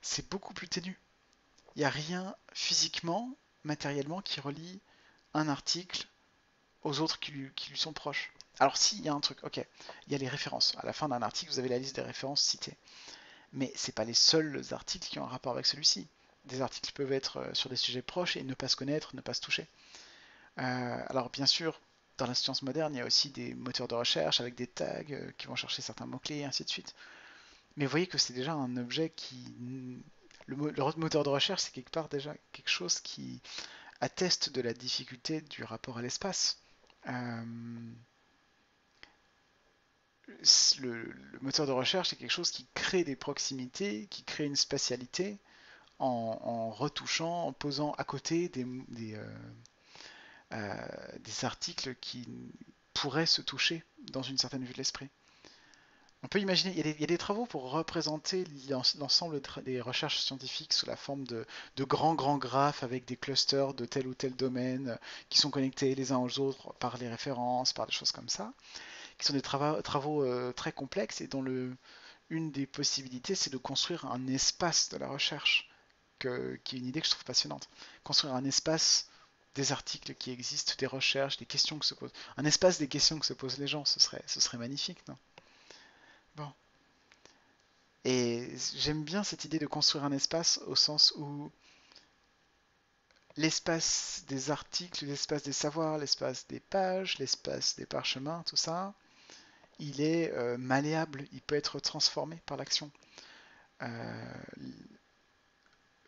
c'est beaucoup plus ténu. Il n'y a rien physiquement, matériellement, qui relie un article aux autres qui lui sont proches. Alors s'il y a un truc, ok, il y a les références. À la fin d'un article, vous avez la liste des références citées. Mais c'est pas les seuls articles qui ont un rapport avec celui-ci. Des articles peuvent être sur des sujets proches et ne pas se connaître, ne pas se toucher. Alors bien sûr, dans la science moderne, il y a aussi des moteurs de recherche avec des tags qui vont chercher certains mots-clés et ainsi de suite. Mais vous voyez que c'est déjà un objet qui... Le moteur de recherche, c'est quelque part déjà quelque chose qui atteste de la difficulté du rapport à l'espace. Euh, le moteur de recherche, c'est quelque chose qui crée des proximités, qui crée une spatialité, en retouchant, en posant à côté des articles qui pourraient se toucher dans une certaine vue de l'esprit. On peut imaginer, il y a des travaux pour représenter l'ensemble des recherches scientifiques sous la forme de grands graphes avec des clusters de tel ou tel domaine qui sont connectés les uns aux autres par les références, par des choses comme ça, qui sont des travaux très complexes et dont une des possibilités c'est de construire un espace de la recherche qui est une idée que je trouve passionnante. Construire un espace des articles qui existent, des recherches, des questions que se posent. Un espace des questions que se posent les gens, ce serait magnifique, non? Bon. Et j'aime bien cette idée de construire un espace au sens où l'espace des articles, l'espace des savoirs, l'espace des pages, l'espace des parchemins, tout ça, il est malléable, il peut être transformé par l'action. Euh,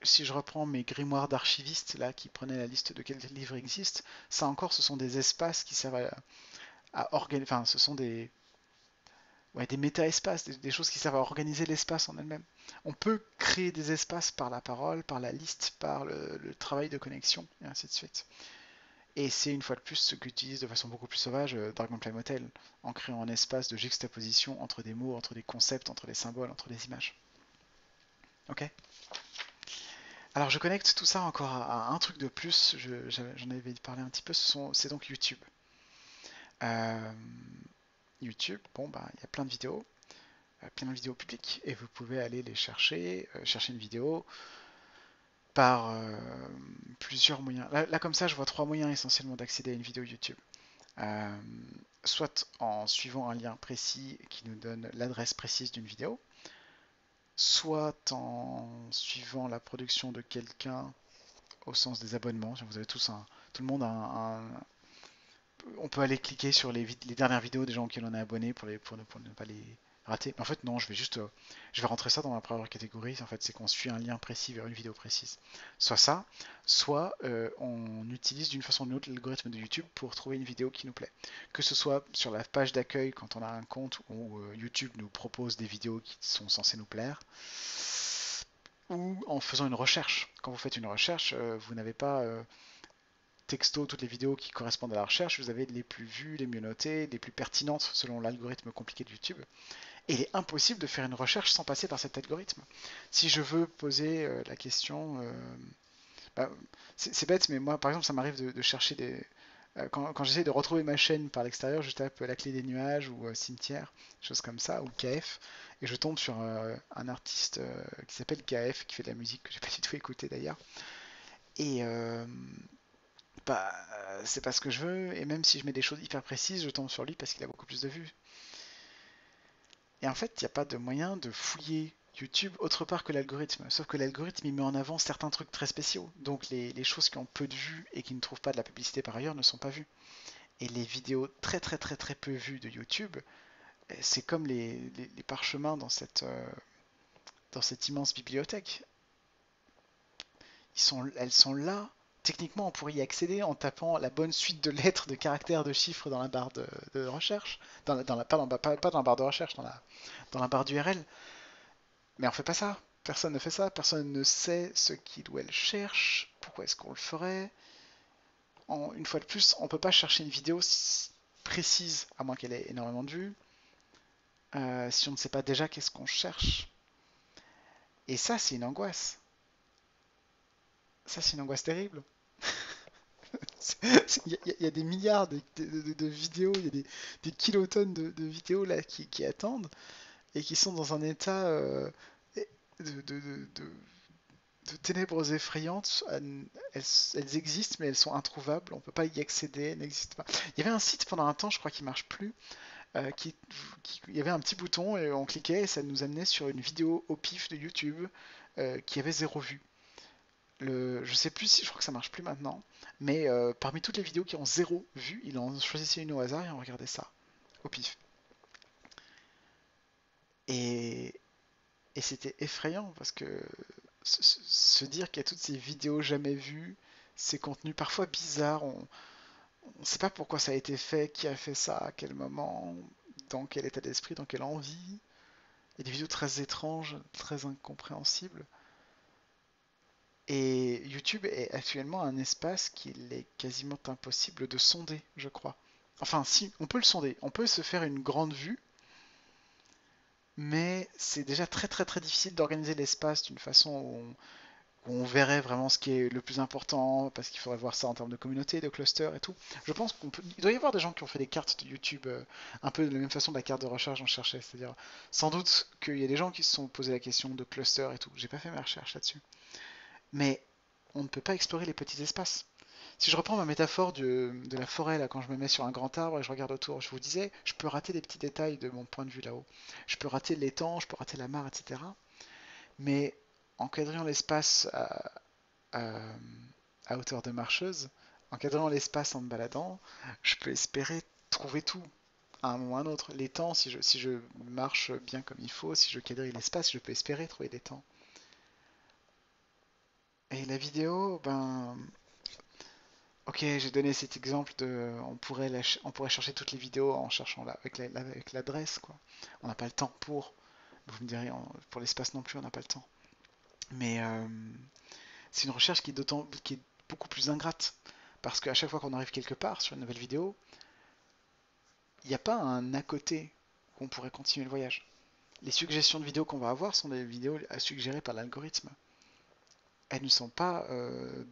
si je reprends mes grimoires d'archivistes là qui prenaient la liste de quels livres existent, ça encore ce sont des espaces qui servent à organiser, enfin ce sont des méta-espaces, des choses qui servent à organiser l'espace en elle-même. On peut créer des espaces par la parole, par la liste, par le travail de connexion, et ainsi de suite. Et c'est une fois de plus ce qu'utilise de façon beaucoup plus sauvage Dragonfly Motel, en créant un espace de juxtaposition entre des mots, entre des concepts, entre des symboles, entre des images. Ok. Alors je connecte tout ça encore à un truc de plus, j'en avais parlé un petit peu, c'est donc YouTube. Euh, YouTube, bon bah il y a plein de vidéos publiques, et vous pouvez aller les chercher une vidéo par plusieurs moyens. Là, comme ça je vois trois moyens essentiellement d'accéder à une vidéo YouTube. Euh, Soit en suivant un lien précis qui nous donne l'adresse précise d'une vidéo, soit en suivant la production de quelqu'un au sens des abonnements. Vous avez tout le monde a on peut aller cliquer sur les dernières vidéos des gens auxquels on est abonné pour ne pas les rater. Mais en fait, non, je vais rentrer ça dans ma première catégorie. En fait, c'est qu'on suit un lien précis vers une vidéo précise. Soit ça, soit on utilise d'une façon ou d'une autre l'algorithme de YouTube pour trouver une vidéo qui nous plaît. Que ce soit sur la page d'accueil quand on a un compte où YouTube nous propose des vidéos qui sont censées nous plaire, ou en faisant une recherche. Quand vous faites une recherche, vous n'avez pas texto toutes les vidéos qui correspondent à la recherche, vous avez les plus vues, les mieux notées, les plus pertinentes selon l'algorithme compliqué de YouTube. Et il est impossible de faire une recherche sans passer par cet algorithme. Si je veux poser la question, bah, c'est bête, mais moi par exemple ça m'arrive de chercher Quand j'essaie de retrouver ma chaîne par l'extérieur, je tape la clé des nuages ou cimetière, choses comme ça, ou KF, et je tombe sur un artiste qui s'appelle KF, qui fait de la musique que j'ai pas du tout écouté d'ailleurs. Et bah, c'est pas ce que je veux, et même si je mets des choses hyper précises, je tombe sur lui parce qu'il a beaucoup plus de vues. Et en fait, il n'y a pas de moyen de fouiller YouTube autre part que l'algorithme. Sauf que l'algorithme, il met en avant certains trucs très spéciaux. Donc les choses qui ont peu de vues et qui ne trouvent pas de la publicité par ailleurs ne sont pas vues. Et les vidéos très très très très peu vues de YouTube, c'est comme les parchemins dans cette immense bibliothèque. Elles sont là. Techniquement, on pourrait y accéder en tapant la bonne suite de lettres, de caractères, de chiffres dans la barre de recherche. Pas dans la barre de recherche, dans la barre d'URL. Mais on fait pas ça. Personne ne fait ça. Personne ne sait ce qu'il ou elle cherche. Pourquoi est-ce qu'on le ferait? Une fois de plus, on peut pas chercher une vidéo précise, à moins qu'elle ait énormément de vues, si on ne sait pas déjà qu'est-ce qu'on cherche. Et ça, c'est une angoisse. Ça, c'est une angoisse terrible. Il y a des milliards de vidéos, il y a des kilotonnes de vidéos là qui attendent et qui sont dans un état de, de- de- de- de ténèbres effrayantes. Elles existent, mais elles sont introuvables. On peut pas y accéder, elles n'existent pas. Il y avait un site pendant un temps, je crois qu'il marche plus, il y avait un petit bouton et on cliquait et ça nous amenait sur une vidéo au pif de YouTube qui avait 0 vue. Je sais plus si je crois que ça marche plus maintenant, mais parmi toutes les vidéos qui ont 0 vue, il en choisissait une au hasard et on regardait ça au pif. Et, et c'était effrayant parce que se dire qu'il y a toutes ces vidéos jamais vues, ces contenus parfois bizarres, on ne sait pas pourquoi ça a été fait, qui a fait ça, à quel moment, dans quel état d'esprit, dans quelle envie. Il y a des vidéos très étranges, très incompréhensibles. Et YouTube est actuellement un espace qu'il est quasiment impossible de sonder, je crois. Enfin, si, on peut le sonder. On peut se faire une grande vue, mais c'est déjà très très très difficile d'organiser l'espace d'une façon où on verrait vraiment ce qui est le plus important, parce qu'il faudrait voir ça en termes de communauté, de cluster et tout. Je pense il doit y avoir des gens qui ont fait des cartes de YouTube un peu de la même façon de la carte de recherche dont je cherchais. C'est-à-dire, sans doute qu'il y a des gens qui se sont posé la question de cluster et tout. J'ai pas fait mes recherches là-dessus. Mais on ne peut pas explorer les petits espaces. Si je reprends ma métaphore de la forêt, là, quand je me mets sur un grand arbre et je regarde autour, je vous disais, je peux rater des petits détails de mon point de vue là-haut. Je peux rater l'étang, je peux rater la mare, etc. Mais en quadrillant l'espace à, à hauteur de marcheuse, en quadrant l'espace en me baladant, je peux espérer trouver tout à un moment ou à un autre. Les temps, si je marche bien comme il faut, si je quadrille l'espace, je peux espérer trouver des temps. Et la vidéo, ben, ok, j'ai donné cet exemple de, on pourrait chercher toutes les vidéos en cherchant avec l'adresse, quoi. On n'a pas le temps pour. Vous me direz, pour l'espace non plus, on n'a pas le temps. Mais c'est une recherche qui est beaucoup plus ingrate. Parce qu'à chaque fois qu'on arrive quelque part sur une nouvelle vidéo, il n'y a pas un à côté où on pourrait continuer le voyage. Les suggestions de vidéos qu'on va avoir sont des vidéos suggérées par l'algorithme. Elles ne sont pas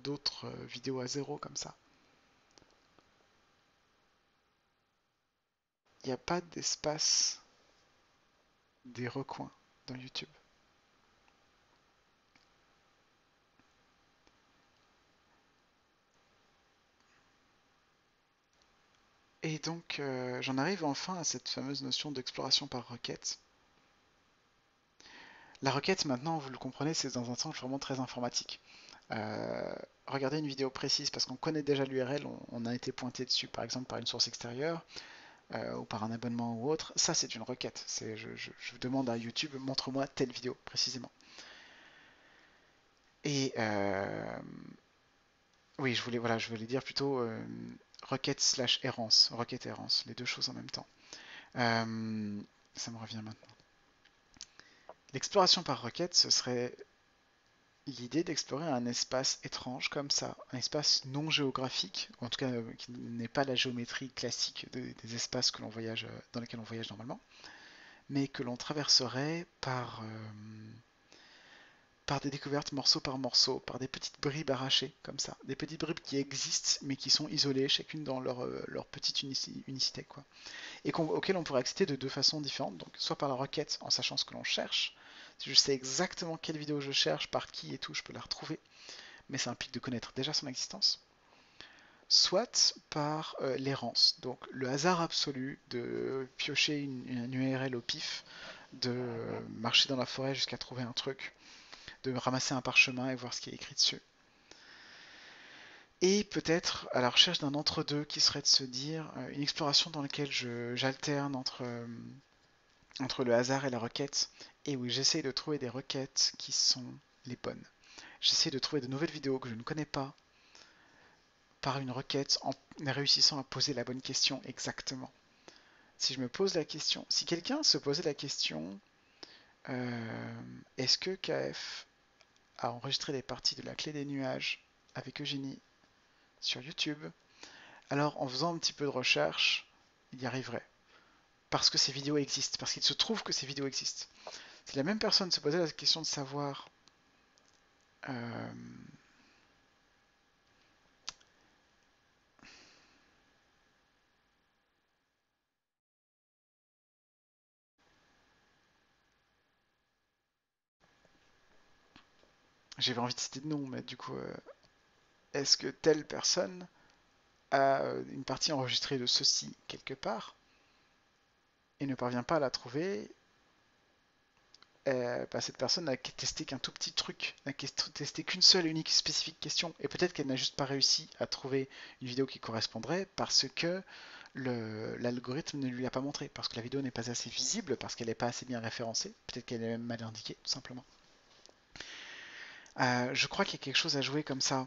d'autres vidéos à zéro comme ça. Il n'y a pas d'espace des recoins dans YouTube. Et donc, j'en arrive enfin à cette fameuse notion d'exploration par requête. La requête, maintenant, vous le comprenez, c'est dans un sens vraiment très informatique. Euh, Regarder une vidéo précise parce qu'on connaît déjà l'URL, on a été pointé dessus par exemple par une source extérieure ou par un abonnement ou autre, ça c'est une requête. Je demande à YouTube, montre-moi telle vidéo précisément. Et oui, je voulais dire plutôt requête slash errance, requête errance, les deux choses en même temps. Euh, Ça me revient maintenant. L'exploration par requête, ce serait l'idée d'explorer un espace étrange comme ça, un espace non géographique, ou en tout cas qui n'est pas la géométrie classique des espaces que l'on voyage, dans lesquels on voyage normalement, mais que l'on traverserait par des découvertes morceau par morceau, par des petites bribes arrachées, comme ça. Des petites bribes qui existent, mais qui sont isolées, chacune dans leur petite unicité, quoi. Et auxquelles on pourrait accéder de deux façons différentes, donc soit par la requête, en sachant ce que l'on cherche. Si je sais exactement quelle vidéo je cherche, par qui et tout, je peux la retrouver, mais ça implique de connaître déjà son existence. Soit par l'errance, donc le hasard absolu de piocher une URL au pif, de marcher dans la forêt jusqu'à trouver un truc, de ramasser un parchemin et voir ce qui est écrit dessus. Et peut-être à la recherche d'un entre-deux qui serait de se dire une exploration dans laquelle j'alterne entre le hasard et la requête, et où j'essaye de trouver des requêtes qui sont les bonnes. J'essaie de trouver de nouvelles vidéos que je ne connais pas par une requête en réussissant à poser la bonne question exactement. Si je me pose la question, si quelqu'un se posait la question, est-ce que KF a enregistré des parties de la clé des nuages avec Eugénie sur YouTube, alors en faisant un petit peu de recherche, il y arriverait. Parce que ces vidéos existent, parce qu'il se trouve que ces vidéos existent. Si la même personne se posait la question de savoir euh, j'avais envie de citer de nom, mais du coup, est-ce que telle personne a une partie enregistrée de ceci quelque part et ne parvient pas à la trouver, bah, cette personne n'a testé qu'un tout petit truc, n'a testé qu'une seule unique spécifique question, et peut-être qu'elle n'a juste pas réussi à trouver une vidéo qui correspondrait parce que l'algorithme ne lui a pas montré, parce que la vidéo n'est pas assez visible, parce qu'elle n'est pas assez bien référencée, peut-être qu'elle est même mal indiquée, tout simplement. Je crois qu'il y a quelque chose à jouer comme ça.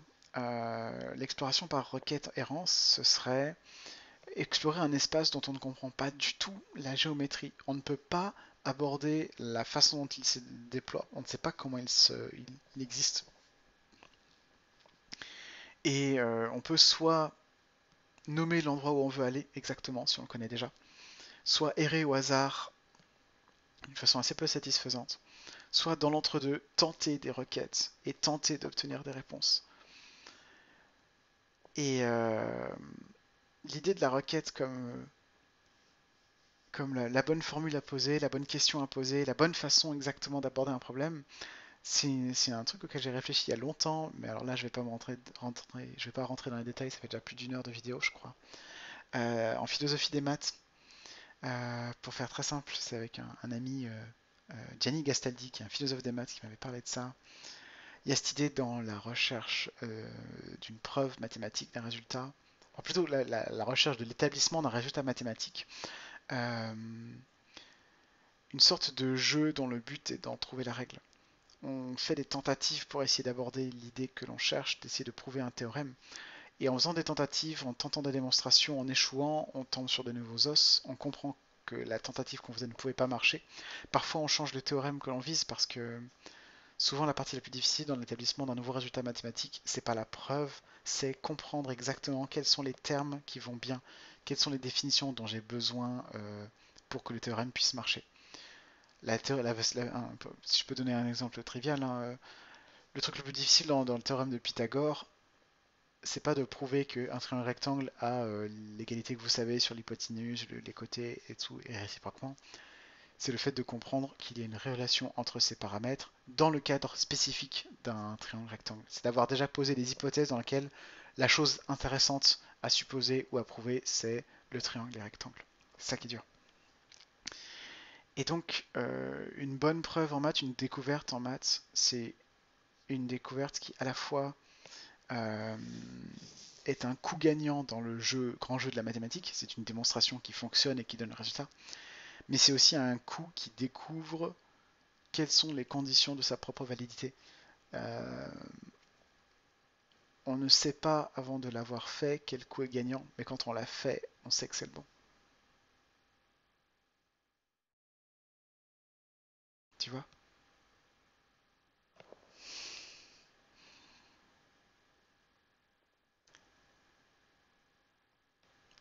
L'exploration par requête errance, ce serait explorer un espace dont on ne comprend pas du tout la géométrie. On ne peut pas aborder la façon dont il se déploie. On ne sait pas comment il existe. Et on peut soit nommer l'endroit où on veut aller exactement, si on le connaît déjà, soit errer au hasard d'une façon assez peu satisfaisante, soit dans l'entre-deux, tenter des requêtes et tenter d'obtenir des réponses. Et l'idée de la requête comme la bonne formule à poser, la bonne question à poser, la bonne façon exactement d'aborder un problème, c'est un truc auquel j'ai réfléchi il y a longtemps, mais alors là je vais pas je vais pas rentrer dans les détails, ça fait déjà plus d'une heure de vidéo je crois. En philosophie des maths, pour faire très simple, c'est avec un ami, Gianni Gastaldi, qui est un philosophe des maths, qui m'avait parlé de ça. Il y a cette idée dans la recherche d'une preuve mathématique d'un résultat, enfin, plutôt la recherche de l'établissement d'un résultat mathématique, euh, une sorte de jeu dont le but est d'en trouver la règle. On fait des tentatives pour essayer d'aborder l'idée que l'on cherche, d'essayer de prouver un théorème. Et en faisant des tentatives, en tentant des démonstrations, en échouant, on tombe sur de nouveaux os, on comprend que la tentative qu'on faisait ne pouvait pas marcher. Parfois on change le théorème que l'on vise parce que souvent la partie la plus difficile dans l'établissement d'un nouveau résultat mathématique, c'est pas la preuve, c'est comprendre exactement quels sont les termes qui vont bien, quelles sont les définitions dont j'ai besoin pour que le théorème puisse marcher. Si je peux donner un exemple trivial, hein, le truc le plus difficile dans le théorème de Pythagore, c'est pas de prouver qu'un triangle rectangle a l'égalité que vous savez sur l'hypoténuse, les côtés et tout, et réciproquement. C'est le fait de comprendre qu'il y a une relation entre ces paramètres dans le cadre spécifique d'un triangle rectangle. C'est d'avoir déjà posé des hypothèses dans lesquelles la chose intéressante à supposer ou à prouver, c'est le triangle et le rectangle. C'est ça qui est dur. Et donc, une bonne preuve en maths, une découverte en maths, c'est une découverte qui à la fois euh, est un coup gagnant dans le grand jeu de la mathématique, c'est une démonstration qui fonctionne et qui donne le résultat, mais c'est aussi un coup qui découvre quelles sont les conditions de sa propre validité. Euh, on ne sait pas avant de l'avoir fait quel coup est gagnant, mais quand on l'a fait, on sait que c'est le bon. Tu vois?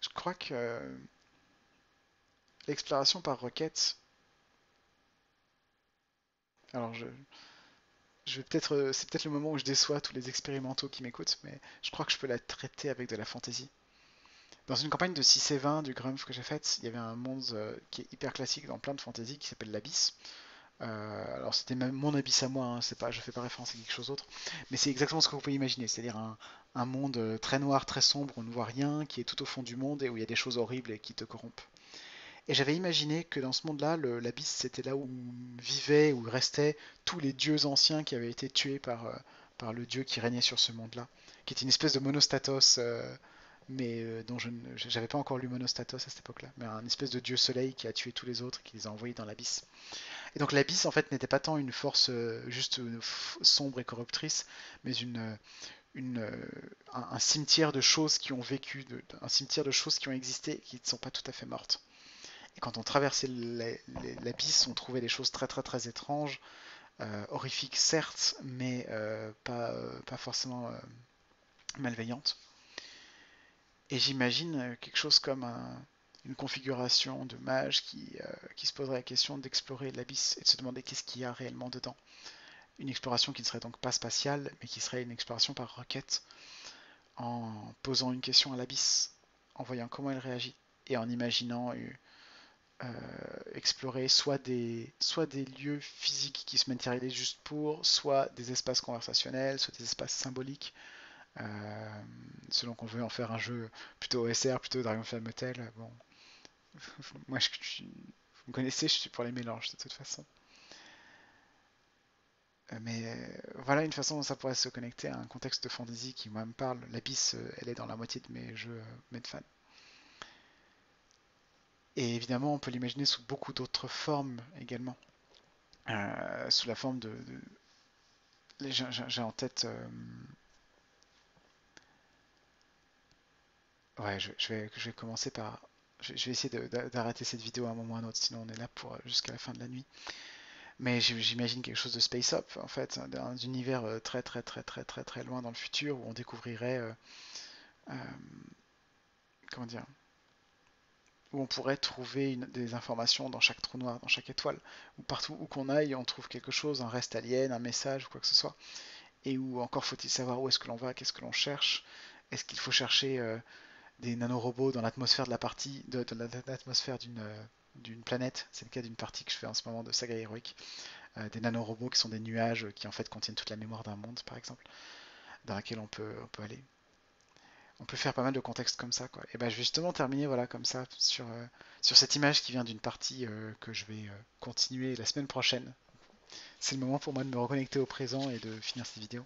Je crois que l'exploration par requête, alors c'est peut-être le moment où je déçois tous les expérimentaux qui m'écoutent, mais je crois que je peux la traiter avec de la fantasy. Dans une campagne de 6 et 20 du Grumpf que j'ai faite, il y avait un monde qui est hyper classique dans plein de fantasy qui s'appelle l'Abysse. Alors c'était même mon abysse à moi, hein, c'est pas, je fais pas référence à quelque chose d'autre, mais c'est exactement ce que vous pouvez imaginer, c'est-à-dire un monde très noir, très sombre, on ne voit rien, qui est tout au fond du monde et où il y a des choses horribles et qui te corrompent. Et j'avais imaginé que dans ce monde-là, l'abysse c'était là où vivaient, où restaient tous les dieux anciens qui avaient été tués par le dieu qui régnait sur ce monde-là, qui était une espèce de monostatos, mais dont je n'avais pas encore lu Monostatos à cette époque-là, mais un espèce de dieu soleil qui a tué tous les autres et qui les a envoyés dans l'abysse. Et donc l'abysse en fait n'était pas tant une force juste sombre et corruptrice, mais un cimetière de choses qui ont vécu, un cimetière de choses qui ont existé et qui ne sont pas tout à fait mortes. Et quand on traversait l'abysse, on trouvait des choses très très très étranges, horrifiques certes, mais pas forcément malveillantes. Et j'imagine quelque chose comme une configuration de mage qui se poserait la question d'explorer l'abysse et de se demander qu'est-ce qu'il y a réellement dedans. Une exploration qui ne serait donc pas spatiale, mais qui serait une exploration par requête, en posant une question à l'abysse, en voyant comment elle réagit, et en imaginant explorer soit des lieux physiques qui se matérialisent juste pour, soit des espaces conversationnels, soit des espaces symboliques, selon qu'on veut en faire un jeu plutôt OSR, plutôt Dragonfly Motel. Bon, moi, vous me connaissez, je suis pour les mélanges de toute façon. Mais voilà une façon dont ça pourrait se connecter à un contexte de fantasy qui, moi, me parle. L'abysse, elle est dans la moitié de mes jeux Medfan. Et évidemment, on peut l'imaginer sous beaucoup d'autres formes également. Sous la forme j'ai en tête. Ouais, je vais commencer par. Je vais essayer d'arrêter cette vidéo à un moment ou à un autre, sinon on est là pour jusqu'à la fin de la nuit. Mais j'imagine quelque chose de space up, en fait, d'un univers très très très très très très loin dans le futur où on découvrirait, euh, comment dire, où on pourrait trouver des informations dans chaque trou noir, dans chaque étoile, où partout où qu'on aille, on trouve quelque chose, un reste alien, un message ou quoi que ce soit, et où encore faut-il savoir où est-ce que l'on va, qu'est-ce que l'on cherche, est-ce qu'il faut chercher des nanorobots dans l'atmosphère de la partie, l'atmosphère d'une planète, c'est le cas d'une partie que je fais en ce moment de Saga Heroic, des nanorobots qui sont des nuages qui en fait contiennent toute la mémoire d'un monde par exemple, dans laquelle on peut aller. On peut faire pas mal de contextes comme ça, quoi. Et ben je vais justement terminer voilà comme ça sur cette image qui vient d'une partie que je vais continuer la semaine prochaine. C'est le moment pour moi de me reconnecter au présent et de finir cette vidéo.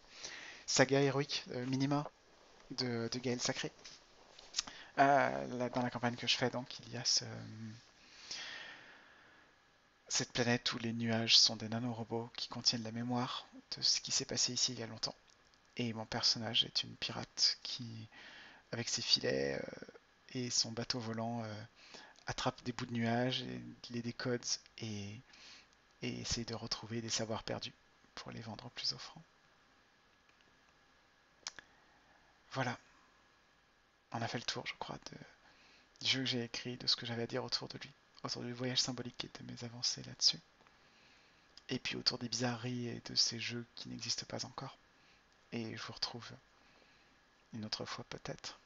Saga héroïque minima de Gaël Sacré. Là, dans la campagne que je fais, donc il y a cette planète où les nuages sont des nanorobots qui contiennent la mémoire de ce qui s'est passé ici il y a longtemps. Et mon personnage est une pirate qui, avec ses filets et son bateau volant, attrape des bouts de nuages, et les décode et essaie de retrouver des savoirs perdus pour les vendre plus offrant. Voilà, on a fait le tour, je crois, du jeu que j'ai écrit, de ce que j'avais à dire autour de lui, autour du voyage symbolique et de mes avancées là-dessus. Et puis autour des bizarreries et de ces jeux qui n'existent pas encore. Et je vous retrouve une autre fois peut-être.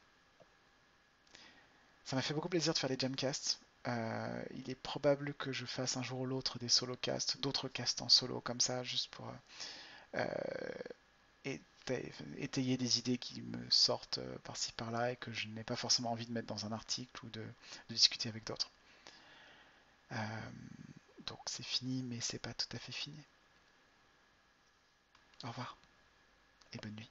Ça m'a fait beaucoup plaisir de faire les jamcasts. Il est probable que je fasse un jour ou l'autre des solocasts, d'autres casts en solo comme ça, juste pour euh, étayer des idées qui me sortent par-ci par-là et que je n'ai pas forcément envie de mettre dans un article ou de discuter avec d'autres. Euh, donc c'est fini, mais c'est pas tout à fait fini. Au revoir et bonne nuit.